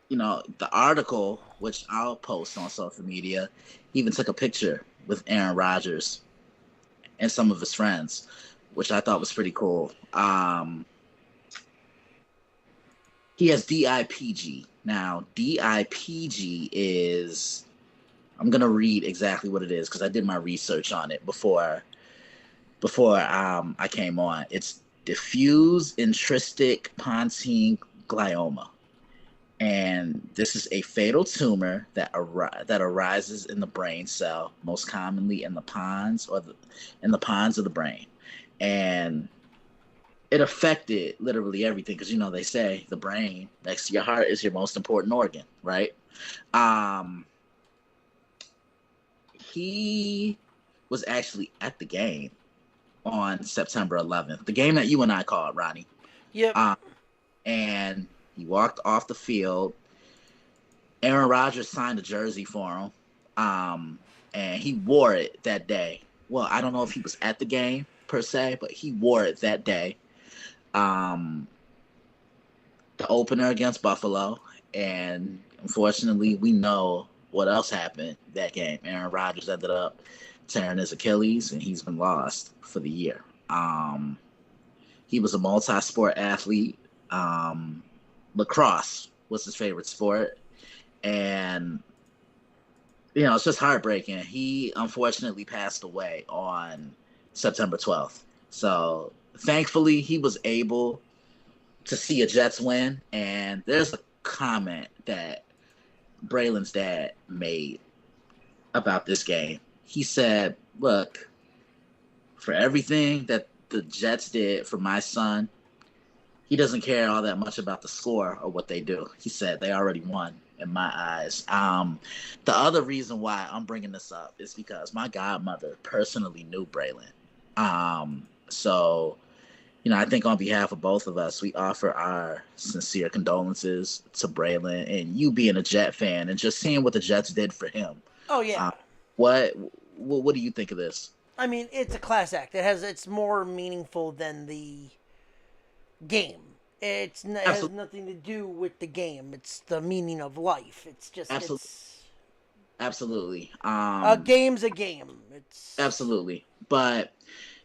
The article, which I'll post on social media, he even took a picture with Aaron Rodgers and some of his friends, which I thought was pretty cool. He has DIPG. Now, DIPG is, I'm gonna read exactly what it is because I did my research on it before I came on. It's diffuse intrinsic pontine glioma, and this is a fatal tumor that arises in the brain cell, most commonly in the pons of the brain, and it affected literally everything because they say the brain next to your heart is your most important organ, right? Um, he was actually at the game on September 11th, the game that you and I called, Ronnie. Yep. And he walked off the field. Aaron Rodgers signed a jersey for him, and he wore it that day. Well, I don't know if he was at the game per se, but he wore it that day. The opener against Buffalo, and unfortunately, we know what else happened that game. Aaron Rodgers ended up tearing his Achilles, and he's been lost for the year. He was a multi-sport athlete. Lacrosse was his favorite sport, and it's just heartbreaking. He unfortunately passed away on September 12th. So thankfully, he was able to see a Jets win. And there's a comment that Braylon's dad made about this game. He said, look, for everything that the Jets did for my son, he doesn't care all that much about the score or what they do. He said they already won in my eyes. The other reason why I'm bringing this up is because my godmother personally knew Braylon. So, I think on behalf of both of us, we offer our sincere condolences to Braylon, and you being a Jet fan and just seeing what the Jets did for him. Oh yeah. What do you think of this? I mean, it's a class act. It's more meaningful than the game. It has nothing to do with the game. It's the meaning of life. It's just Absolutely. A game's a game. It's absolutely. But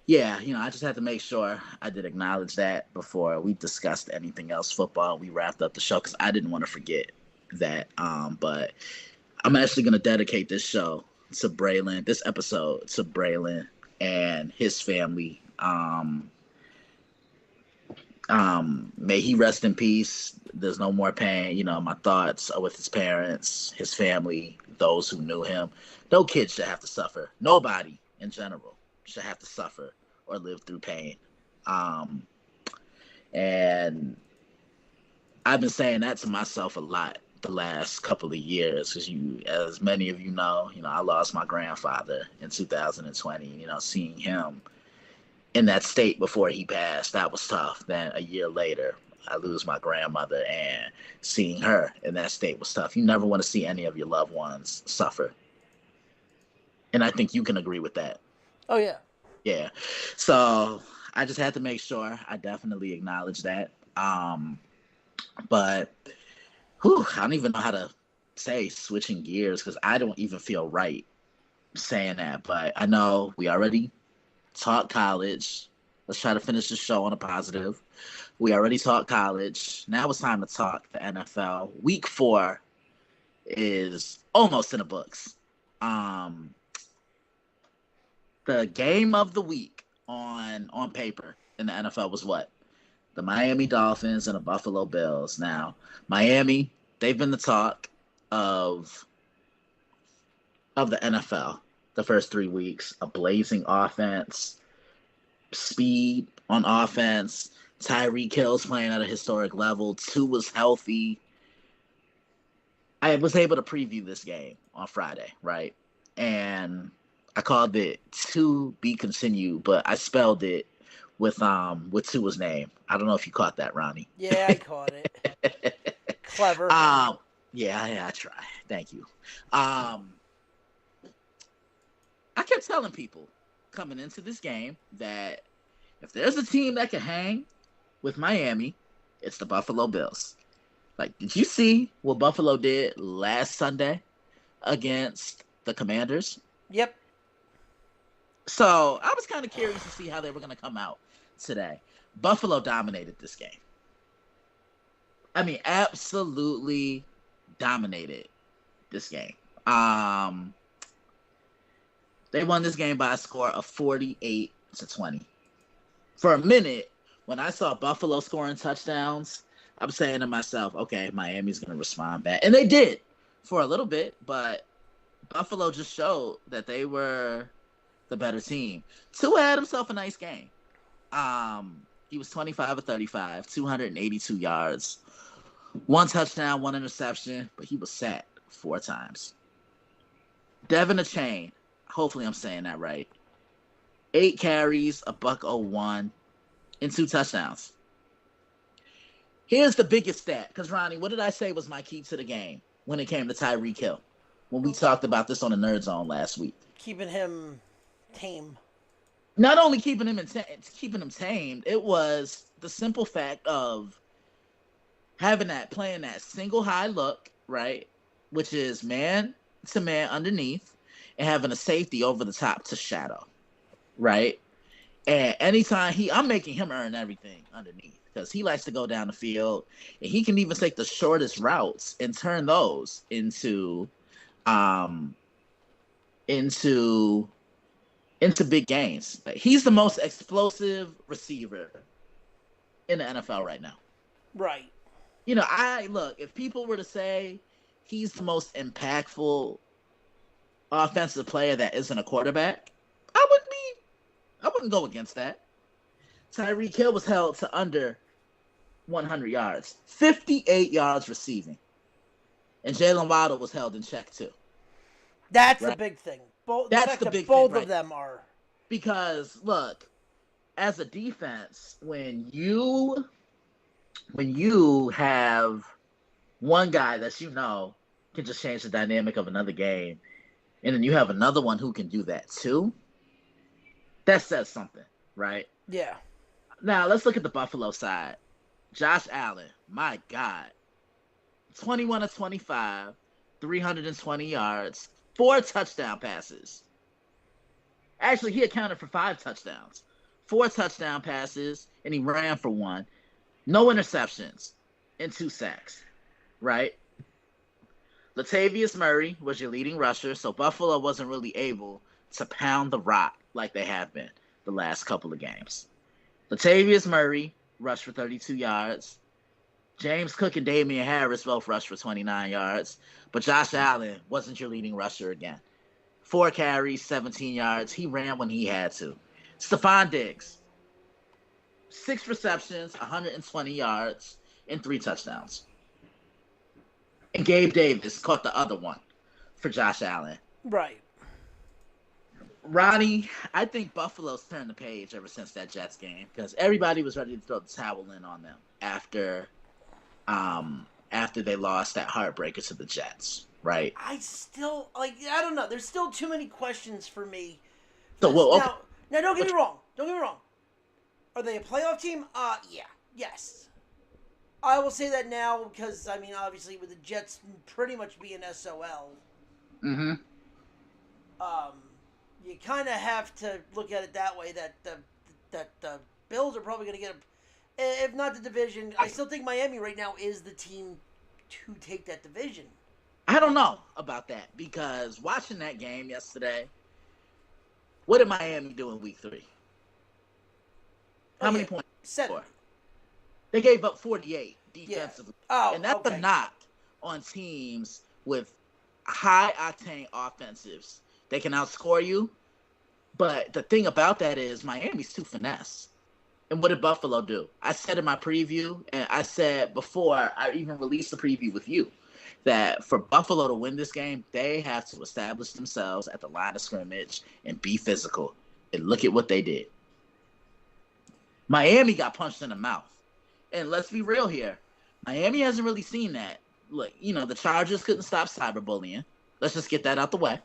yeah, I just had to make sure I did acknowledge that before we discussed anything else football. We wrapped up the show because I didn't want to forget that. But I'm actually going to dedicate this show to Braylon, this episode to Braylon and his family. May he rest in peace. There's no more pain. You know, my thoughts are with his parents, his family, those who knew him. No kid should have to suffer. Nobody in general should have to suffer or live through pain. Um, and I've been saying that to myself a lot the last couple of years, because as many of you know, I lost my grandfather in 2020. You know, seeing him in that state before he passed, that was tough. Then a year later, I lose my grandmother, and seeing her in that state was tough. You never want to see any of your loved ones suffer, and I think you can agree with that. Oh yeah. Yeah. So I just had to make sure I definitely acknowledge that. But I don't even know how to say switching gears, because I don't even feel right saying that. But I know we already talked college. Let's try to finish the show on a positive. We already talked college. Now it's time to talk the NFL. Week 4 is almost in the books. The game of the week on paper in the NFL was what? The Miami Dolphins and the Buffalo Bills. Now, Miami, they've been the talk of the NFL the first 3 weeks. A blazing offense, speed on offense. Tyreek Hill's playing at a historic level. Tua was healthy. I was able to preview this game on Friday, right? And I called it to be continued, but I spelled it with Tua's name. I don't know if you caught that, Ronnie. Yeah, I caught it. Clever. Yeah, I try. Thank you. I kept telling people coming into this game that if there's a team that can hang with Miami, it's the Buffalo Bills. Like, did you see what Buffalo did last Sunday against the Commanders? Yep. So I was kind of curious to see how they were going to come out today. Buffalo dominated this game. I mean, absolutely dominated this game. They won this game by a score of 48-20. For a minute, when I saw Buffalo scoring touchdowns, I'm saying to myself, okay, Miami's going to respond back. And they did for a little bit, but Buffalo just showed that they were the better team. Tua had himself a nice game. He was 25 of 35, 282 yards, 1 touchdown, 1 interception, but he was sacked 4 times. Devin Achane, hopefully I'm saying that right, 8 carries, $101, and 2 touchdowns. Here's the biggest stat, because Ronnie, what did I say was my key to the game when it came to Tyreek Hill? When we talked about this on the Nerd Zone last week. Keeping him tame. Not only keeping him tamed, it was the simple fact of playing that single high look, right? Which is man to man underneath, and having a safety over the top to shadow, right? And anytime I'm making him earn everything underneath, because he likes to go down the field, and he can even take the shortest routes and turn those into big gains. Like, he's the most explosive receiver in the NFL right now. Right. You know, if people were to say he's the most impactful offensive player that isn't a quarterback, I wouldn't go against that. Tyreek Hill was held to under 100 yards, 58 yards receiving. And Jalen Waddle was held in check too. That's the big thing. That's the big thing. Both of them are. Because look, as a defense, when you have one guy that can just change the dynamic of another game, and then you have another one who can do that too, that says something, right? Yeah. Now let's look at the Buffalo side. Josh Allen, my God, 21 of 25, 320 yards, 4 touchdown passes. Actually, he accounted for 5 touchdowns, 4 touchdown passes, and he ran for 1. No interceptions and 2 sacks, right? Latavius Murray was your leading rusher, so Buffalo wasn't really able to pound the rock like they have been the last couple of games. Latavius Murray rushed for 32 yards. James Cook and Damian Harris both rushed for 29 yards. But Josh Allen wasn't your leading rusher again. 4 carries, 17 yards. He ran when he had to. Stephon Diggs, 6 receptions, 120 yards, and 3 touchdowns. And Gabe Davis caught the other one for Josh Allen. Right. Ronnie, I think Buffalo's turned the page ever since that Jets game because everybody was ready to throw the towel in on them after they lost that heartbreaker to the Jets, right? I still, I don't know. There's still too many questions for me. So, well, okay. Now, don't get me wrong. Don't get me wrong. Are they a playoff team? Yeah. Yes. I will say that now because, I mean, obviously with the Jets pretty much being SOL, mm-hmm. You kind of have to look at it that way, that the Bills are probably going to get if not the division. I still think Miami right now is the team to take that division. I don't know about that because watching that game yesterday, what did Miami do in week 3? How many points? 7. They gave up 48 defensively. Yeah. And that's a knock on teams with high-octane offensives. They can outscore you. But the thing about that is Miami's too finesse. And what did Buffalo do? I said in my preview, and I said before I even released the preview with you, that for Buffalo to win this game, they have to establish themselves at the line of scrimmage and be physical. And look at what they did. Miami got punched in the mouth. And let's be real here. Miami hasn't really seen that. Look, the Chargers couldn't stop cyberbullying. Let's just get that out the way.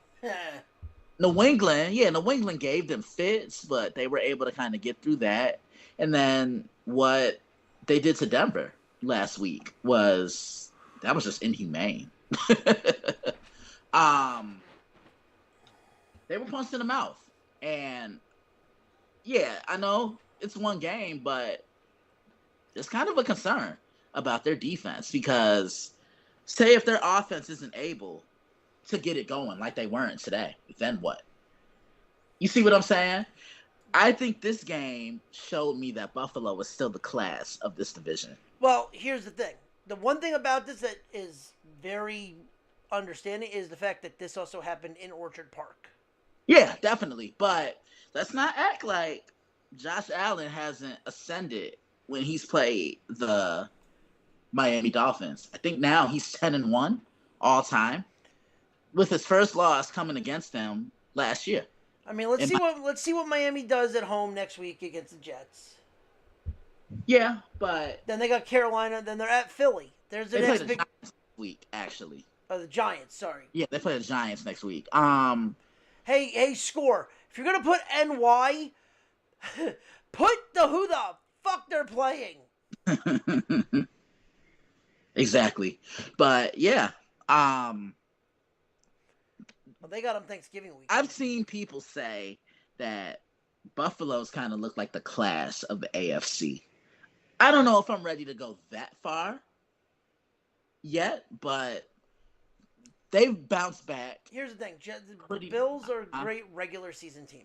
New England gave them fits, but they were able to kind of get through that. And then what they did to Denver last week was just inhumane. They were punched in the mouth. And yeah, I know it's one game, but it's kind of a concern about their defense because say if their offense isn't able to get it going like they weren't today, then what? You see what I'm saying? I think this game showed me that Buffalo is still the class of this division. Well, here's the thing. The one thing about this that is very understanding is the fact that this also happened in Orchard Park. Yeah, definitely. But let's not act like Josh Allen hasn't ascended when he's played the Miami Dolphins. I think now he's 10-1 all time, with his first loss coming against them last year. I mean, let's see what Miami does at home next week against the Jets. Yeah, but then they got Carolina. Then they're at Philly. There's the next big Giants week, actually. Oh, the Giants. Sorry. Yeah, they play the Giants next week. Hey, Score. If you're gonna put NY, put who the fuck they're playing. Exactly, but yeah. Well, they got them Thanksgiving week. I've seen people say that Buffalo's kind of look like the class of the AFC. I don't know if I'm ready to go that far yet, but they've bounced back. Here's the thing. The Bills are a great regular season team.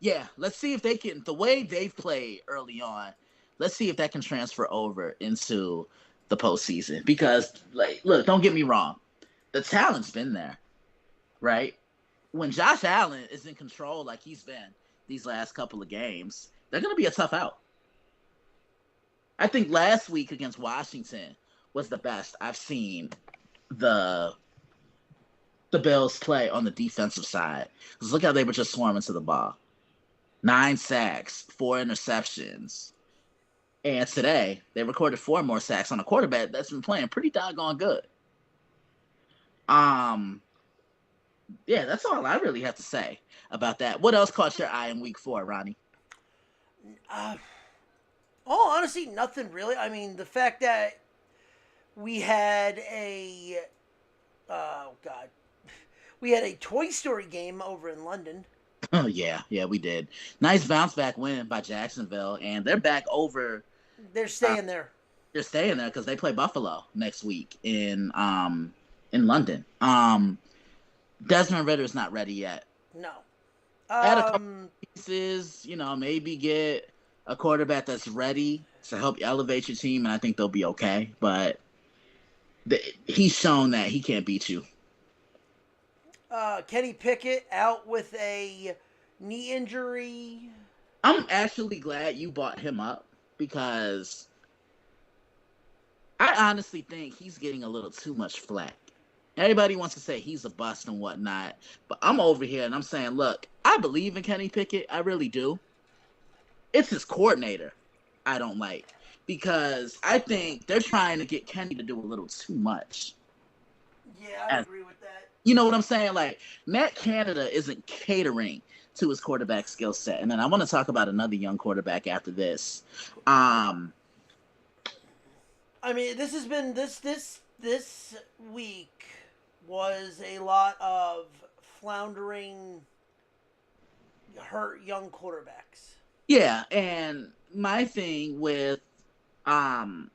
Yeah, let's see if they can, the way they've played early on, let's see if that can transfer over into the postseason. Because, look, don't get me wrong. The talent's been there. Right? When Josh Allen is in control like he's been these last couple of games, they're going to be a tough out. I think last week against Washington was the best I've seen the Bills play on the defensive side. Because look how they were just swarming to the ball. 9 sacks, 4 interceptions. And today, they recorded 4 more sacks on a quarterback that's been playing pretty doggone good. Yeah, that's all I really have to say about that. What else caught your eye in week 4, Ronnie? Honestly, nothing really. I mean, the fact that we had a Toy Story game over in London. Oh, yeah, we did. Nice bounce back win by Jacksonville, and they're back over. They're staying there. They're staying there because they play Buffalo next week in in London. Desmond Ritter's not ready yet. No. Add a couple Um, pieces, maybe get a quarterback that's ready to help elevate your team, and I think they'll be okay. But he's shown that he can't beat you. Kenny Pickett out with a knee injury. I'm actually glad you brought him up because I honestly think he's getting a little too much flack. Everybody wants to say he's a bust and whatnot, but I'm over here and I'm saying, look, I believe in Kenny Pickett. I really do. It's his coordinator I don't like because I think they're trying to get Kenny to do a little too much. Yeah, I agree with that. You know what I'm saying? Like, Matt Canada isn't catering to his quarterback skill set. And then I want to talk about another young quarterback after this. I mean, this has been this week was a lot of floundering, hurt young quarterbacks. Yeah, and my thing with the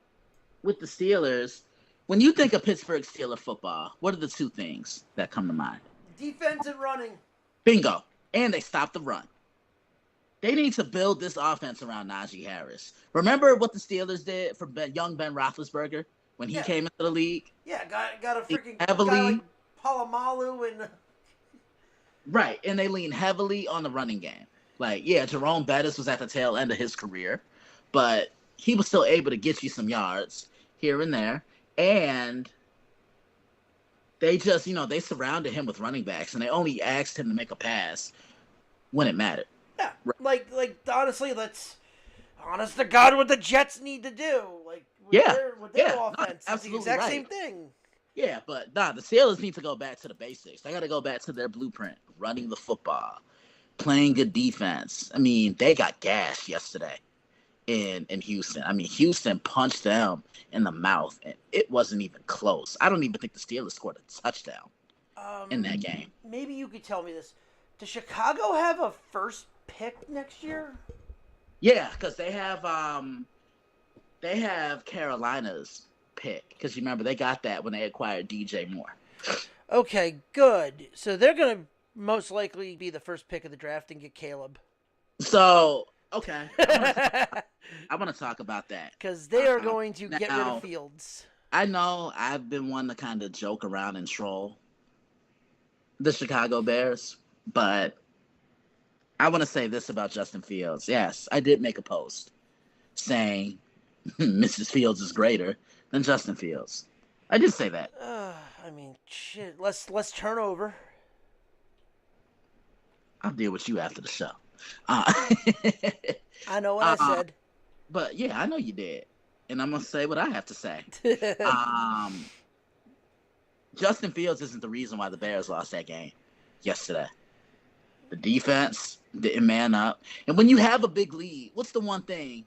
Steelers, when you think of Pittsburgh Steeler football, what are the two things that come to mind? Defense and running. Bingo. And they stopped the run. They need to build this offense around Najee Harris. Remember what the Steelers did for young Ben Roethlisberger when he came into the league? Yeah, got a freaking heavily, guy like Palomalu and right, and they lean heavily on the running game. Like, yeah, Jerome Bettis was at the tail end of his career, but he was still able to get you some yards here and there. And they just, they surrounded him with running backs, and they only asked him to make a pass when it mattered. Yeah, like honestly, that's honest to God what the Jets need to do. Like with their offense, it's the exact same thing. Yeah, but the Steelers need to go back to the basics. They got to go back to their blueprint: running the football, playing good defense. I mean, they got gashed yesterday in Houston. I mean, Houston punched them in the mouth, and it wasn't even close. I don't even think the Steelers scored a touchdown in that game. Maybe you could tell me this. Does Chicago have a first pick next year? Yeah, because they have Carolina's pick. Because you remember they got that when they acquired DJ Moore. Okay, good. So they're gonna most likely be the first pick of the draft and get Caleb. So okay, I want to talk about that because they are going to get rid of Fields. I know I've been one to kind of joke around and troll the Chicago Bears, but I want to say this about Justin Fields. Yes, I did make a post saying Mrs. Fields is greater than Justin Fields. I did say that. I mean, shit. Let's turn over. I'll deal with you after the show. I know what I said. But yeah, I know you did. And I'm going to say what I have to say. Justin Fields isn't the reason why the Bears lost that game yesterday. The defense didn't man up. And when you have a big lead, what's the one thing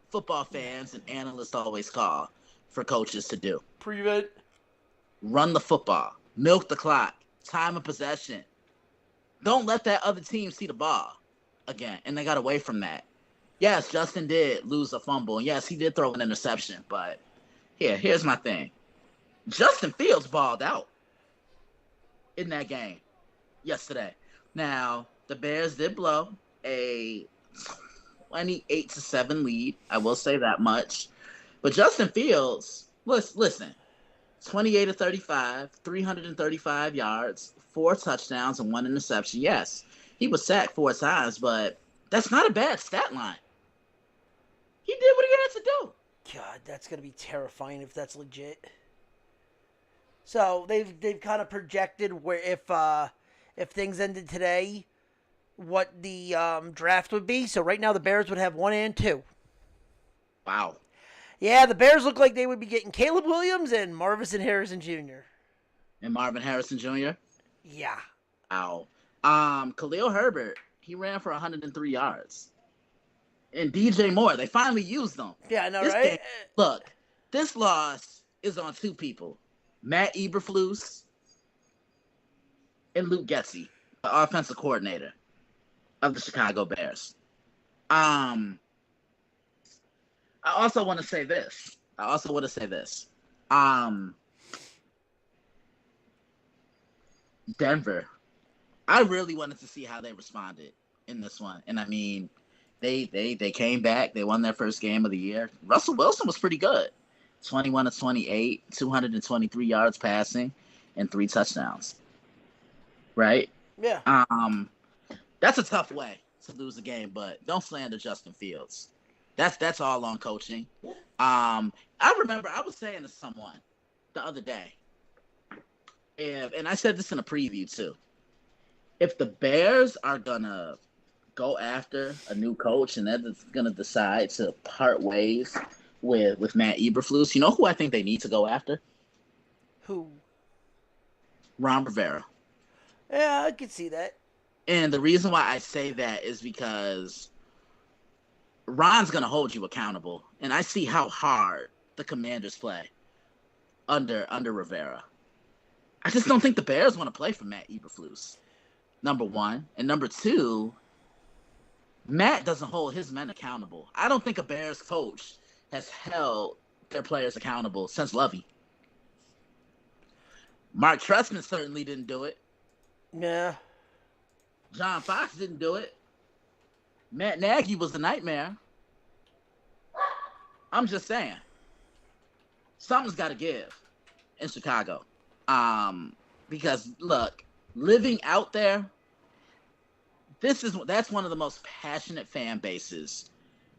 football fans and analysts always call for coaches to do? Prevent. Run the football. Milk the clock. Time of possession. Don't let that other team see the ball again. And they got away from that. Yes, Justin did lose a fumble. And yes, he did throw an interception. But here's my thing. Justin Fields balled out in that game yesterday. Now, the Bears did blow a 28-7 lead. I will say that much. But Justin Fields, listen, 28-35, 335 yards, 4 touchdowns, and 1 interception. Yes, he was sacked 4 times, but that's not a bad stat line. He did what he had to do. God, that's going to be terrifying if that's legit. So they've kind of projected where if things ended today, what the draft would be. So right now the Bears would have 1 and 2. Wow. Yeah, the Bears look like they would be getting Caleb Williams and Marvin Harrison Jr. And Marvin Harrison Jr.? Yeah. Wow. Khalil Herbert, he ran for 103 yards. And DJ Moore, they finally used them. Yeah, I know, right? Look, this loss is on 2 people. Matt Eberflus and Luke Getsy, the offensive coordinator of the Chicago Bears. I also want to say this. Denver. I really wanted to see how they responded in this one, and I mean, they came back. They won their first game of the year. Russell Wilson was pretty good. 21 to 28, 223 yards passing, and 3 touchdowns. Right? Yeah. That's a tough way to lose a game, but don't slander Justin Fields. That's all on coaching. I remember I was saying to someone the other day, and I said this in a preview too. If the Bears are gonna go after a new coach and they're gonna decide to part ways with Matt Eberflus, you know who I think they need to go after? Who? Ron Rivera. Yeah, I could see that. And the reason why I say that is because Ron's gonna hold you accountable, and I see how hard the Commanders play under Rivera. I just don't think the Bears want to play for Matt Eberflus. Number one, and number two, Matt doesn't hold his men accountable. I don't think a Bears coach has held their players accountable since Lovey. Mark Trestman certainly didn't do it. Yeah. John Fox didn't do it. Matt Nagy was a nightmare. I'm just saying. Something's got to give in Chicago. Because, look, living out there, that's one of the most passionate fan bases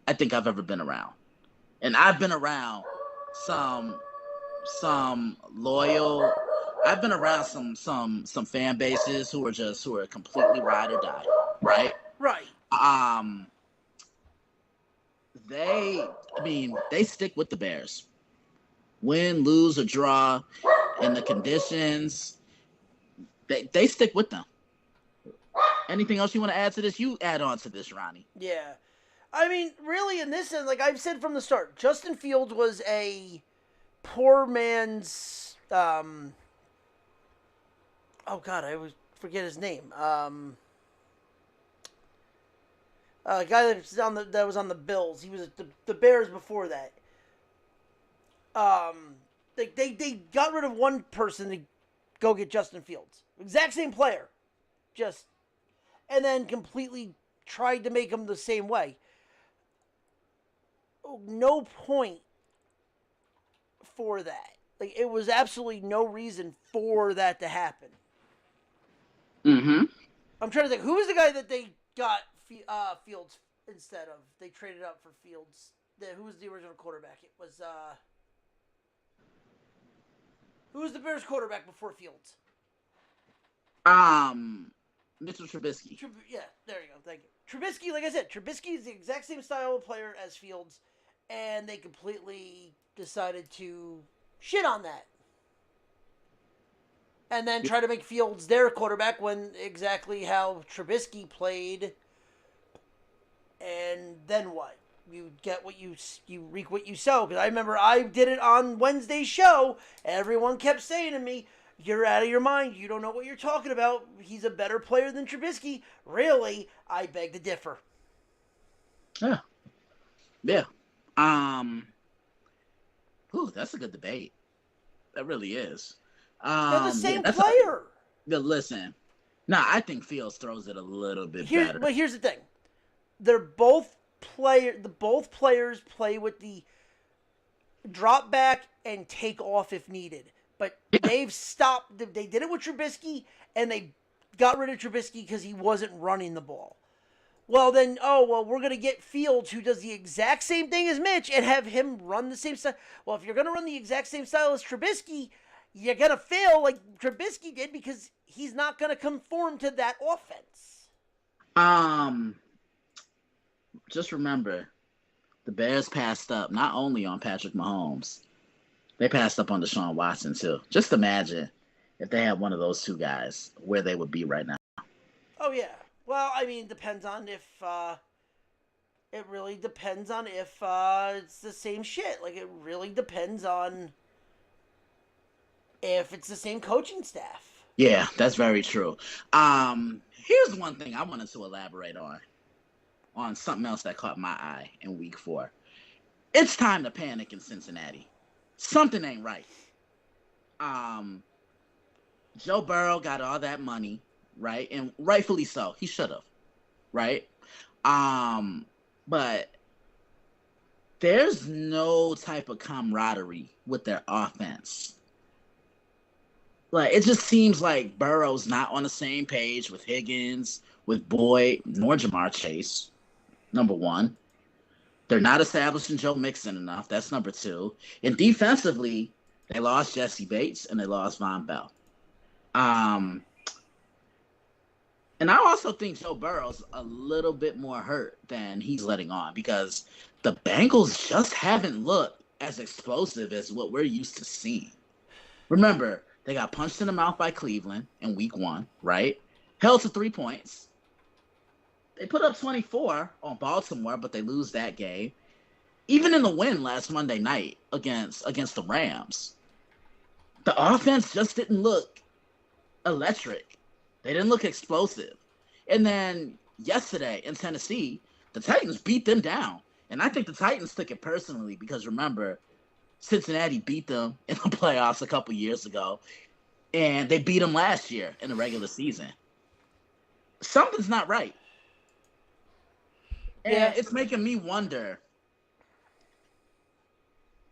I think I've ever been around. And I've been around some loyal. I've been around some fan bases who are completely ride or die, right? Right. They stick with the Bears. Win, lose, or draw, in the conditions, they stick with them. Anything else you want to add to this? You add on to this, Ronnie. Yeah. I mean, really, in this sense, like I've said from the start, Justin Fields was a poor man's. Oh God, I always forget his name. A guy that was on the Bills. He was at the Bears before that. They got rid of one person to go get Justin Fields. Exact same player. And then completely tried to make him the same way. No point for that. Like, it was absolutely no reason for that to happen. Mm-hmm. I'm trying to think. Who was the guy that they got Fields instead of? They traded up for Fields. Who was the original quarterback? It was, who was the Bears quarterback before Fields? Mitchell Trubisky. Yeah, there you go. Thank you. Trubisky, like I said, Trubisky is the exact same style of player as Fields, and they completely decided to shit on that. And then try to make Fields their quarterback when exactly how Trubisky played. And then what? You get what you reap what you sow. Because I remember I did it on Wednesday's show. Everyone kept saying to me, "You're out of your mind. You don't know what you're talking about. He's a better player than Trubisky." Really, I beg to differ. Yeah. Ooh, that's a good debate. That really is. They're the same player. Listen. Nah, I think Fields throws it a little bit better. But here's the thing. Both players play with the drop back and take off if needed. But they've stopped. They did it with Trubisky, and they got rid of Trubisky because he wasn't running the ball. Well, then, we're going to get Fields, who does the exact same thing as Mitch, and have him run the same style. Well, if you're going to run the exact same style as Trubisky, you're going to fail like Trubisky did because he's not going to conform to that offense. Just remember, the Bears passed up not only on Patrick Mahomes, they passed up on Deshaun Watson too. Just imagine if they had one of those two guys, where they would be right now. Oh, yeah. Well, I mean, depends on if, it really depends on if, it's the same shit. Like, it really depends on if it's the same coaching staff. Yeah, that's very true. Here's one thing I wanted to elaborate on something else that caught my eye in week 4. It's time to panic in Cincinnati. Something ain't right. Joe Burrow got all that money, right? And rightfully so. He should have, right? Um, but there's no type of camaraderie with their offense. Like it just seems like Burrow's not on the same page with Higgins, with Boyd, nor Jamar Chase. Number one, they're not establishing Joe Mixon enough. That's number two. And defensively, they lost Jesse Bates and they lost Von Bell. Um, and I also think Joe Burrow's a little bit more hurt than he's letting on because the Bengals just haven't looked as explosive as what we're used to seeing. Remember, they got punched in the mouth by Cleveland in week 1, right? Held to 3 points. They put up 24 on Baltimore, but they lose that game. Even in the win last Monday night against the Rams, the offense just didn't look electric. They didn't look explosive. And then yesterday in Tennessee, the Titans beat them down. And I think the Titans took it personally because remember, Cincinnati beat them in the playoffs a couple years ago. And they beat them last year in the regular season. Something's not right. And it's making me wonder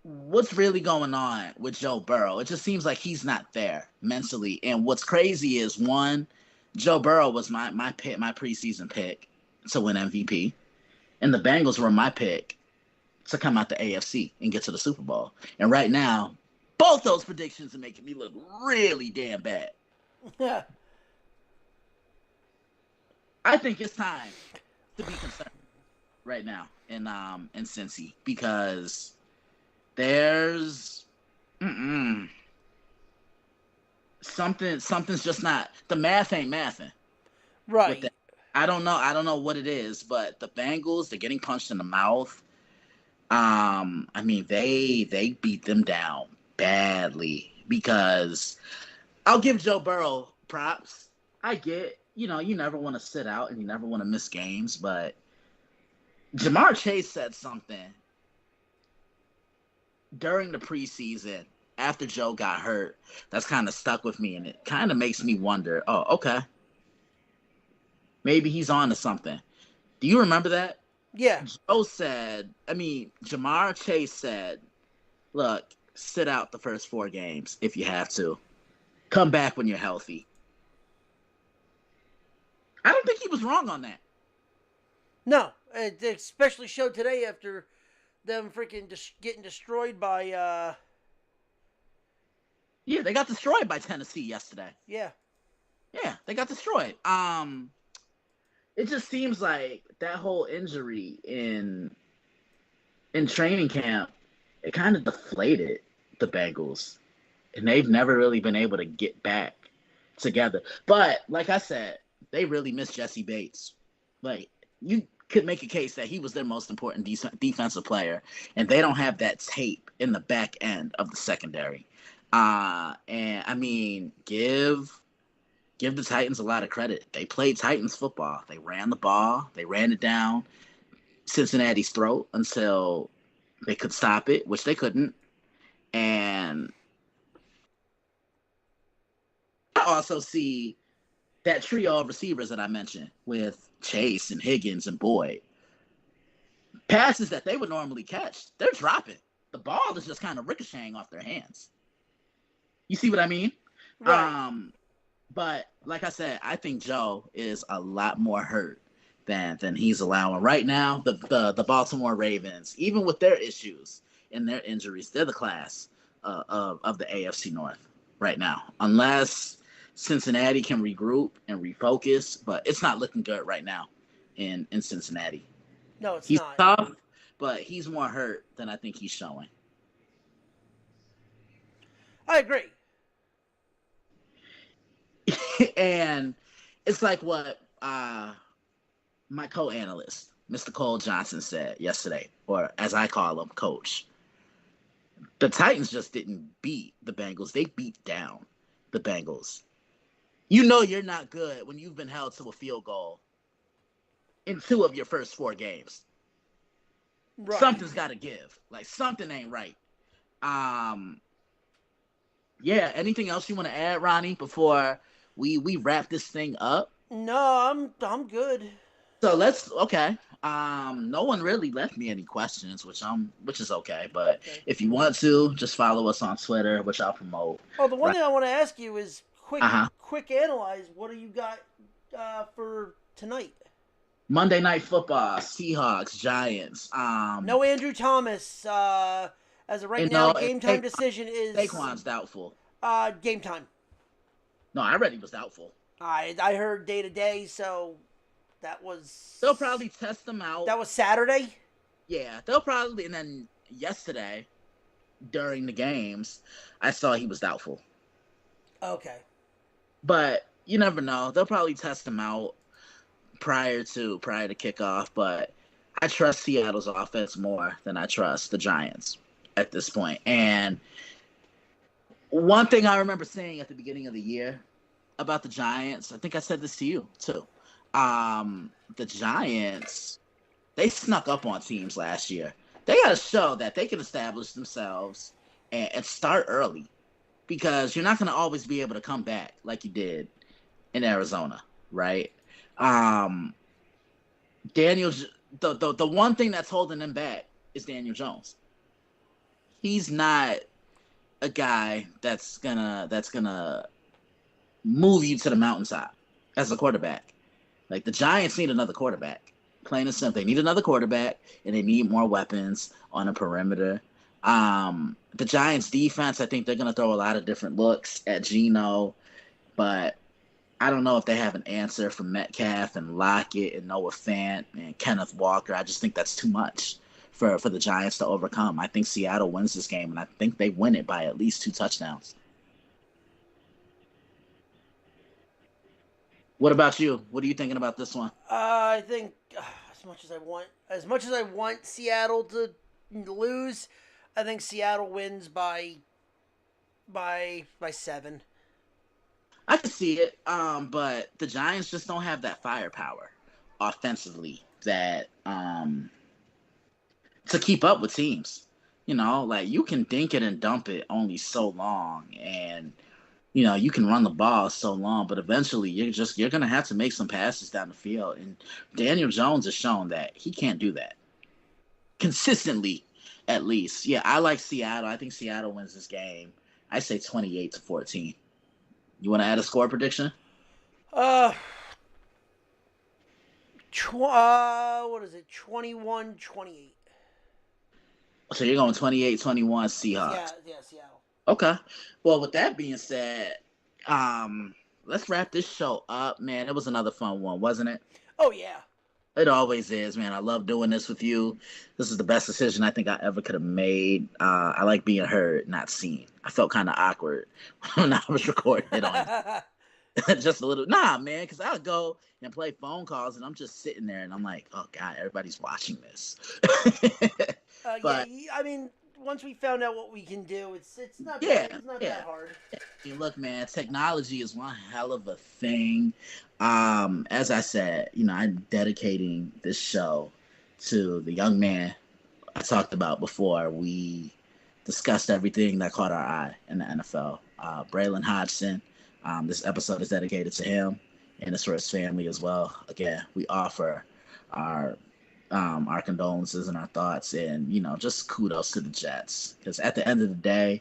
what's really going on with Joe Burrow. It just seems like he's not there mentally. And what's crazy is one, Joe Burrow was my preseason pick to win MVP, and the Bengals were my pick to come out the AFC and get to the Super Bowl. And right now, both those predictions are making me look really damn bad. Yeah. I think it's time to be concerned right now in Cincy because there's something's just not, the math ain't mathing. Right. I don't know what it is, but the Bengals, they're getting punched in the mouth. I mean they beat them down badly because I'll give Joe Burrow props. I get, you never want to sit out and you never want to miss games, but Jamar Chase said something during the preseason after Joe got hurt that's kind of stuck with me, and it kind of makes me wonder, oh, okay, maybe he's on to something. Do you remember that? Yeah. Jamar Chase said, look, sit out the first 4 games if you have to. Come back when you're healthy. I don't think he was wrong on that. No, it especially showed today after them freaking getting destroyed by. Yeah, they got destroyed by Tennessee yesterday. Yeah. Yeah, they got destroyed. It just seems like that whole injury in training camp, it kind of deflated the Bengals, and they've never really been able to get back together. But like I said, they really miss Jesse Bates. Like, you could make a case that he was their most important defensive player, and they don't have that tape in the back end of the secondary. And I mean, give the Titans a lot of credit. They played Titans football. They ran the ball. They ran it down Cincinnati's throat until they could stop it, which they couldn't. And I also see that trio of receivers that I mentioned with Chase and Higgins and Boyd. Passes that they would normally catch, they're dropping. The ball is just kind of ricocheting off their hands. You see what I mean? Right. But like I said, I think Joe is a lot more hurt than he's allowing right now. The Baltimore Ravens, even with their issues and their injuries, they're the class of the AFC North right now. Unless Cincinnati can regroup and refocus, but it's not looking good right now in Cincinnati. No, He's not. tough, but he's more hurt than I think he's showing. I agree. And it's like what my co-analyst, Mr. Cole Johnson, said yesterday, or as I call him, Coach. The Titans just didn't beat the Bengals. They beat down the Bengals. You know you're not good when you've been held to a field goal in 2 of your first 4 games. Right. Something's got to give. Like, something ain't right. Yeah. Anything else you want to add, Ronnie, before we wrap this thing up? No, I'm good. So let's okay. No one really left me any questions, which is okay. But Okay. if you want to, just follow us on Twitter, which I'll promote. Oh, the one Right. thing I want to ask you is Uh huh. quick analyze. What do you got for tonight? Monday Night Football, Seahawks, Giants. No Andrew Thomas. As of right And now, no, game time decision is Saquon's doubtful. game time. No, I read he was doubtful. I heard day to day, so that They'll was probably test them out. that was Saturday. Yeah, they'll probably. And then yesterday during the games, I saw he was doubtful. Okay. But you never know. They'll probably test him out prior to kickoff. But I trust Seattle's offense more than I trust the Giants at this point. And one thing I remember saying at the beginning of the year about the Giants, I think I said this to you too. The Giants, they snuck up on teams last year. They got to show that they can establish themselves and start early because you're not going to always be able to come back like you did in Arizona, right? Um, Daniel's the one thing that's holding them back is Daniel Jones. He's not a guy that's gonna move you to the mountaintop as a quarterback. Like the Giants need another quarterback. Plain and simple. They need another quarterback and they need more weapons on the perimeter. The Giants defense, I think they're gonna throw a lot of different looks at Geno, but I don't know if they have an answer for Metcalf and Lockett and Noah Fant and Kenneth Walker. I just think that's too much for the Giants to overcome. I think Seattle wins this game, and I think they win it by at least 2 touchdowns. What about you? What are you thinking about this one? I think as much as I want Seattle to lose, I think Seattle wins by 7. I can see it, but the Giants just don't have that firepower offensively that to keep up with teams. Like you can dink it and dump it only so long, and you can run the ball so long, but eventually you're gonna have to make some passes down the field. And Daniel Jones has shown that he can't do that consistently, at least. Yeah, I like Seattle. I think Seattle wins this game. I say 28-14. You want to add a score prediction? Uh, what is it? 21-28. So you're going 28-21 Yeah, Seahawks. yeah, Seattle. Okay. Well, with that being said, let's wrap this show up, man. It was another fun one, wasn't it? Oh yeah. It always is, man. I love doing this with you. This is the best decision I think I ever could have made. I like being heard, not seen. I felt kind of awkward when I was recording it on just a little. Nah, man, because I'll go and play phone calls, and I'm just sitting there, and I'm like, oh God, everybody's watching this. But Yeah, I mean, once we found out what we can do, it's not yeah, it's not yeah. that hard. Hey, look, man, technology is one hell of a thing. As I said, I'm dedicating this show to the young man I talked about before we discussed everything that caught our eye in the NFL. Braylon Hodgson. This episode is dedicated to him and it's for his family as well. Again, we offer our condolences and our thoughts, and just kudos to the Jets because at the end of the day,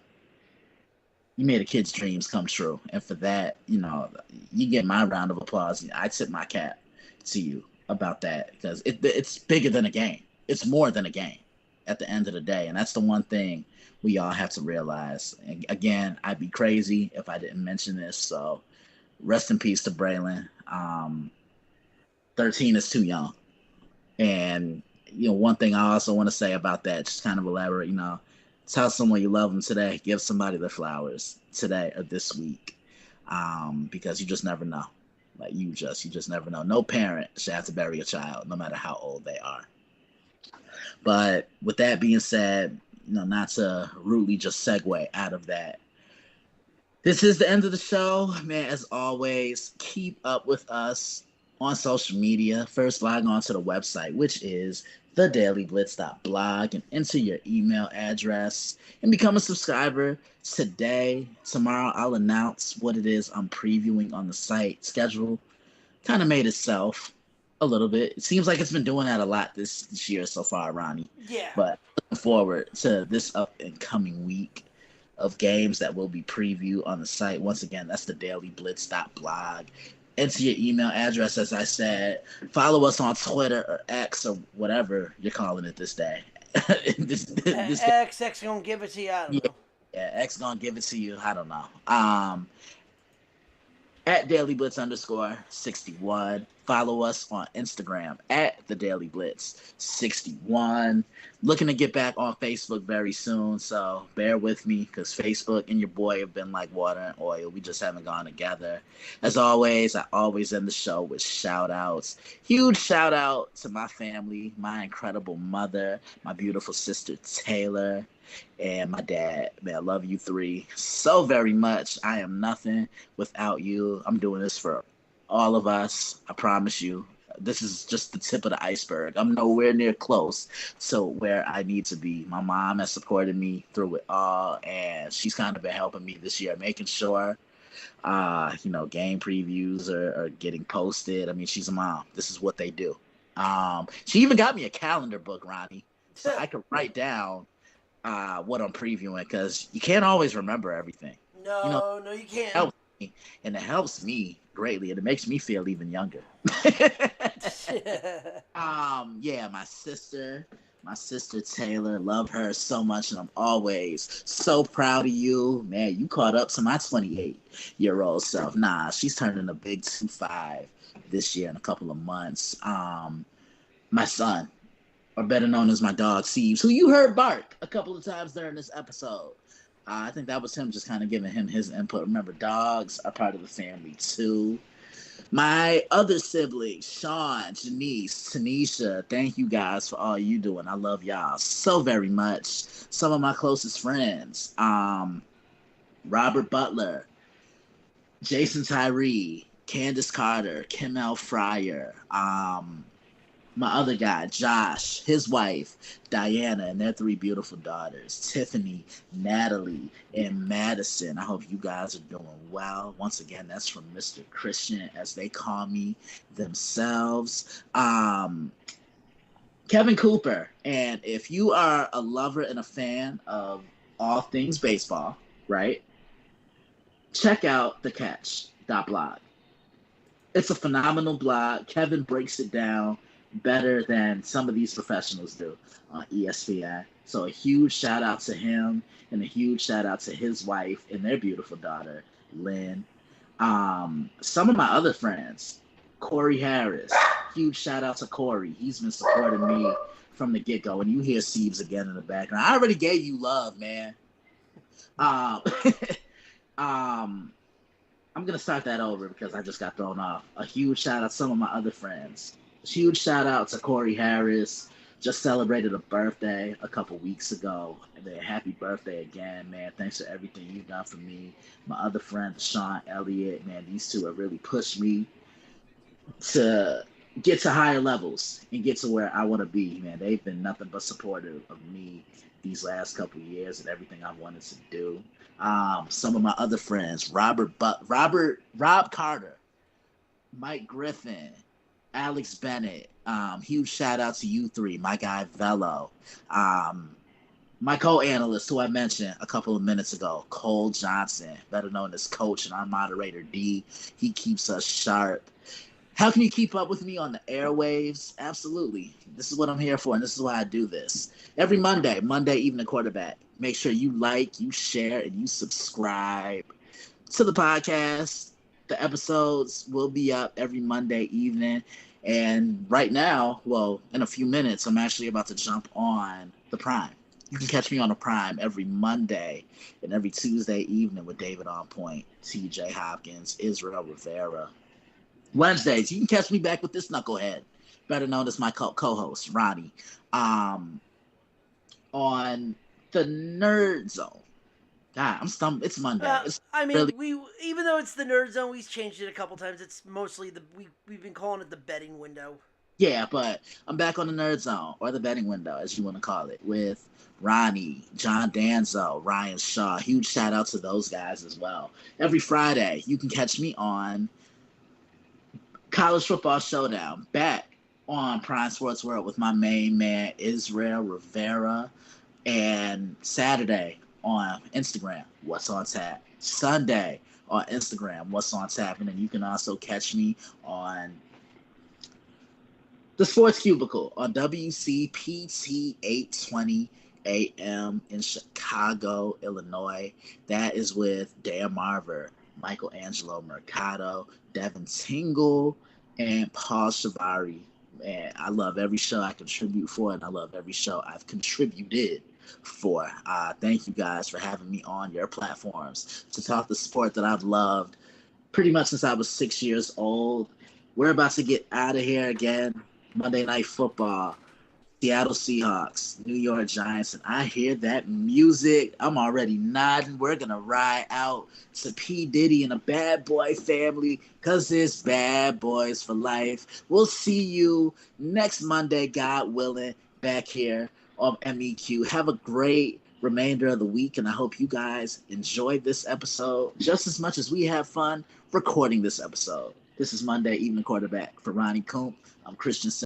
you made a kid's dreams come true, and for that, you get my round of applause. I tip my cap to you about that because it's bigger than a game. It's more than a game at the end of the day, and that's the one thing we all have to realize. And again, I'd be crazy if I didn't mention this. So, rest in peace to Braylon. 13 is too young. And, one thing I also want to say about that, just kind of elaborate, tell someone you love them today, give somebody their flowers today or this week. Because you just never know. Like you just never know. No parent should have to bury a child, no matter how old they are. But with that being said, not to rudely just segue out of that. This is the end of the show. Man, as always, keep up with us on social media. First, log on to the website, which is thedailyblitz.blog, and enter your email address and become a subscriber today. Tomorrow, I'll announce what it is I'm previewing on the site. Schedule kind of made itself a little bit. It seems like it's been doing that a lot this year so far, Ronnie. Yeah. But looking forward to this up and coming week of games that will be previewed on the site. Once again, that's the dailyblitz.blog. Enter your email address, as I said. Follow us on Twitter or X or whatever you're calling it this day. This X gonna give it to you. I don't know. Yeah, X gonna give it to you. I don't know. At Daily Blitz underscore 61. Follow us on Instagram at the Daily Blitz 61. Looking to get back on Facebook very soon, so bear with me because Facebook and your boy have been like water and oil. We just haven't gone together. As always, I always end the show with shout outs. Huge shout out to my family, my incredible mother, my beautiful sister Taylor, and my dad. Man, I love you three so very much. I am nothing without you. I'm doing this for all of us. I promise you. This is just the tip of the iceberg. I'm nowhere near close to where I need to be. My mom has supported me through it all, and she's kind of been helping me this year, making sure, game previews are getting posted. I mean, she's a mom. This is what they do. She even got me a calendar book, Ronnie, so I could write down what I'm previewing because you can't always remember everything. No, you can't. Helps me, and it helps me greatly, and it makes me feel even younger. Yeah, my sister Taylor, love her so much, and I'm always so proud of you, man. You caught up to my 28-year-old self. Nah, she's turning a big 25 this year in a couple of months. My son, or better known as my dog, Sieves, who you heard bark a couple of times during this episode. I think that was him just kind of giving him his input. Remember, dogs are part of the family, too. My other siblings, Sean, Janice, Tanisha, thank you guys for all you doing. I love y'all so very much. Some of my closest friends, Robert Butler, Jason Tyree, Candace Carter, Kim L. Fryer, my other guy, Josh, his wife, Diana, and their three beautiful daughters, Tiffany, Natalie, and Madison. I hope you guys are doing well. Once again, that's from Mr. Christian, as they call me themselves. Kevin Cooper. And if you are a lover and a fan of all things baseball, right, check out thecatch.blog. It's a phenomenal blog. Kevin breaks it down better than some of these professionals do on ESPN. So a huge shout out to him and a huge shout out to his wife and their beautiful daughter, Lynn. Some of my other friends, Corey Harris, huge shout out to Corey. He's been supporting me from the get-go. And you hear Siebes again in the background. I already gave you love, man. I'm going to start that over because I just got thrown off. A huge shout out to some of my other friends. Huge shout out to Corey Harris. Just celebrated a birthday a couple weeks ago. And then happy birthday again, man. Thanks for everything you've done for me. My other friend, Sean Elliott, man, these two have really pushed me to get to higher levels and get to where I want to be, man. They've been nothing but supportive of me these last couple of years and everything I've wanted to do. Some of my other friends, Rob Carter, Mike Griffin, Alex Bennett, huge shout out to you three, my guy Velo, my co-analyst who I mentioned a couple of minutes ago, Cole Johnson, better known as Coach, and our moderator D. He keeps us sharp. How can you keep up with me on the airwaves? Absolutely. This is what I'm here for, and this is why I do this. Every Monday Evening Quarterback. Make sure you like, you share, and you subscribe to the podcast. The episodes will be up every Monday evening. And right now, well, in a few minutes, I'm actually about to jump on the Prime. You can catch me on the Prime every Monday and every Tuesday evening with David On Point, TJ Hopkins, Israel Rivera. Wednesdays, you can catch me back with this knucklehead, better known as my co-host, Ronnie, on the Nerd Zone. God, I'm stumped. It's Monday. We even though it's the Nerd Zone, we've changed it a couple times. It's mostly we've been calling it the betting window. Yeah, but I'm back on the Nerd Zone, or the betting window, as you want to call it, with Ronnie, John Danzo, Ryan Shaw. Huge shout out to those guys as well. Every Friday, you can catch me on College Football Showdown, back on Prime Sports World with my main man, Israel Rivera. And Saturday on Instagram, What's on Tap. Sunday on Instagram, What's on Tap. And then you can also catch me on the Sports Cubicle on WCPT 820 AM in Chicago, Illinois. That is with Dan Marver, Michelangelo Mercado, Devin Tingle, and Paul Shavari. Man, I love every show I contribute for, and I love every show I've contributed for. Thank you guys for having me on your platforms to talk the sport that I've loved pretty much since I was 6 years old. We're about to get out of here again. Monday Night Football, Seattle Seahawks, New York Giants, and I hear that music. I'm already nodding. We're going to ride out to P. Diddy and the Bad Boy family because it's Bad Boys for life. We'll see you next Monday, God willing, back here on MEQ. Have a great remainder of the week, and I hope you guys enjoyed this episode just as much as we have fun recording this episode. This is Monday Evening Quarterback. For Ronnie Coomp, I'm Christian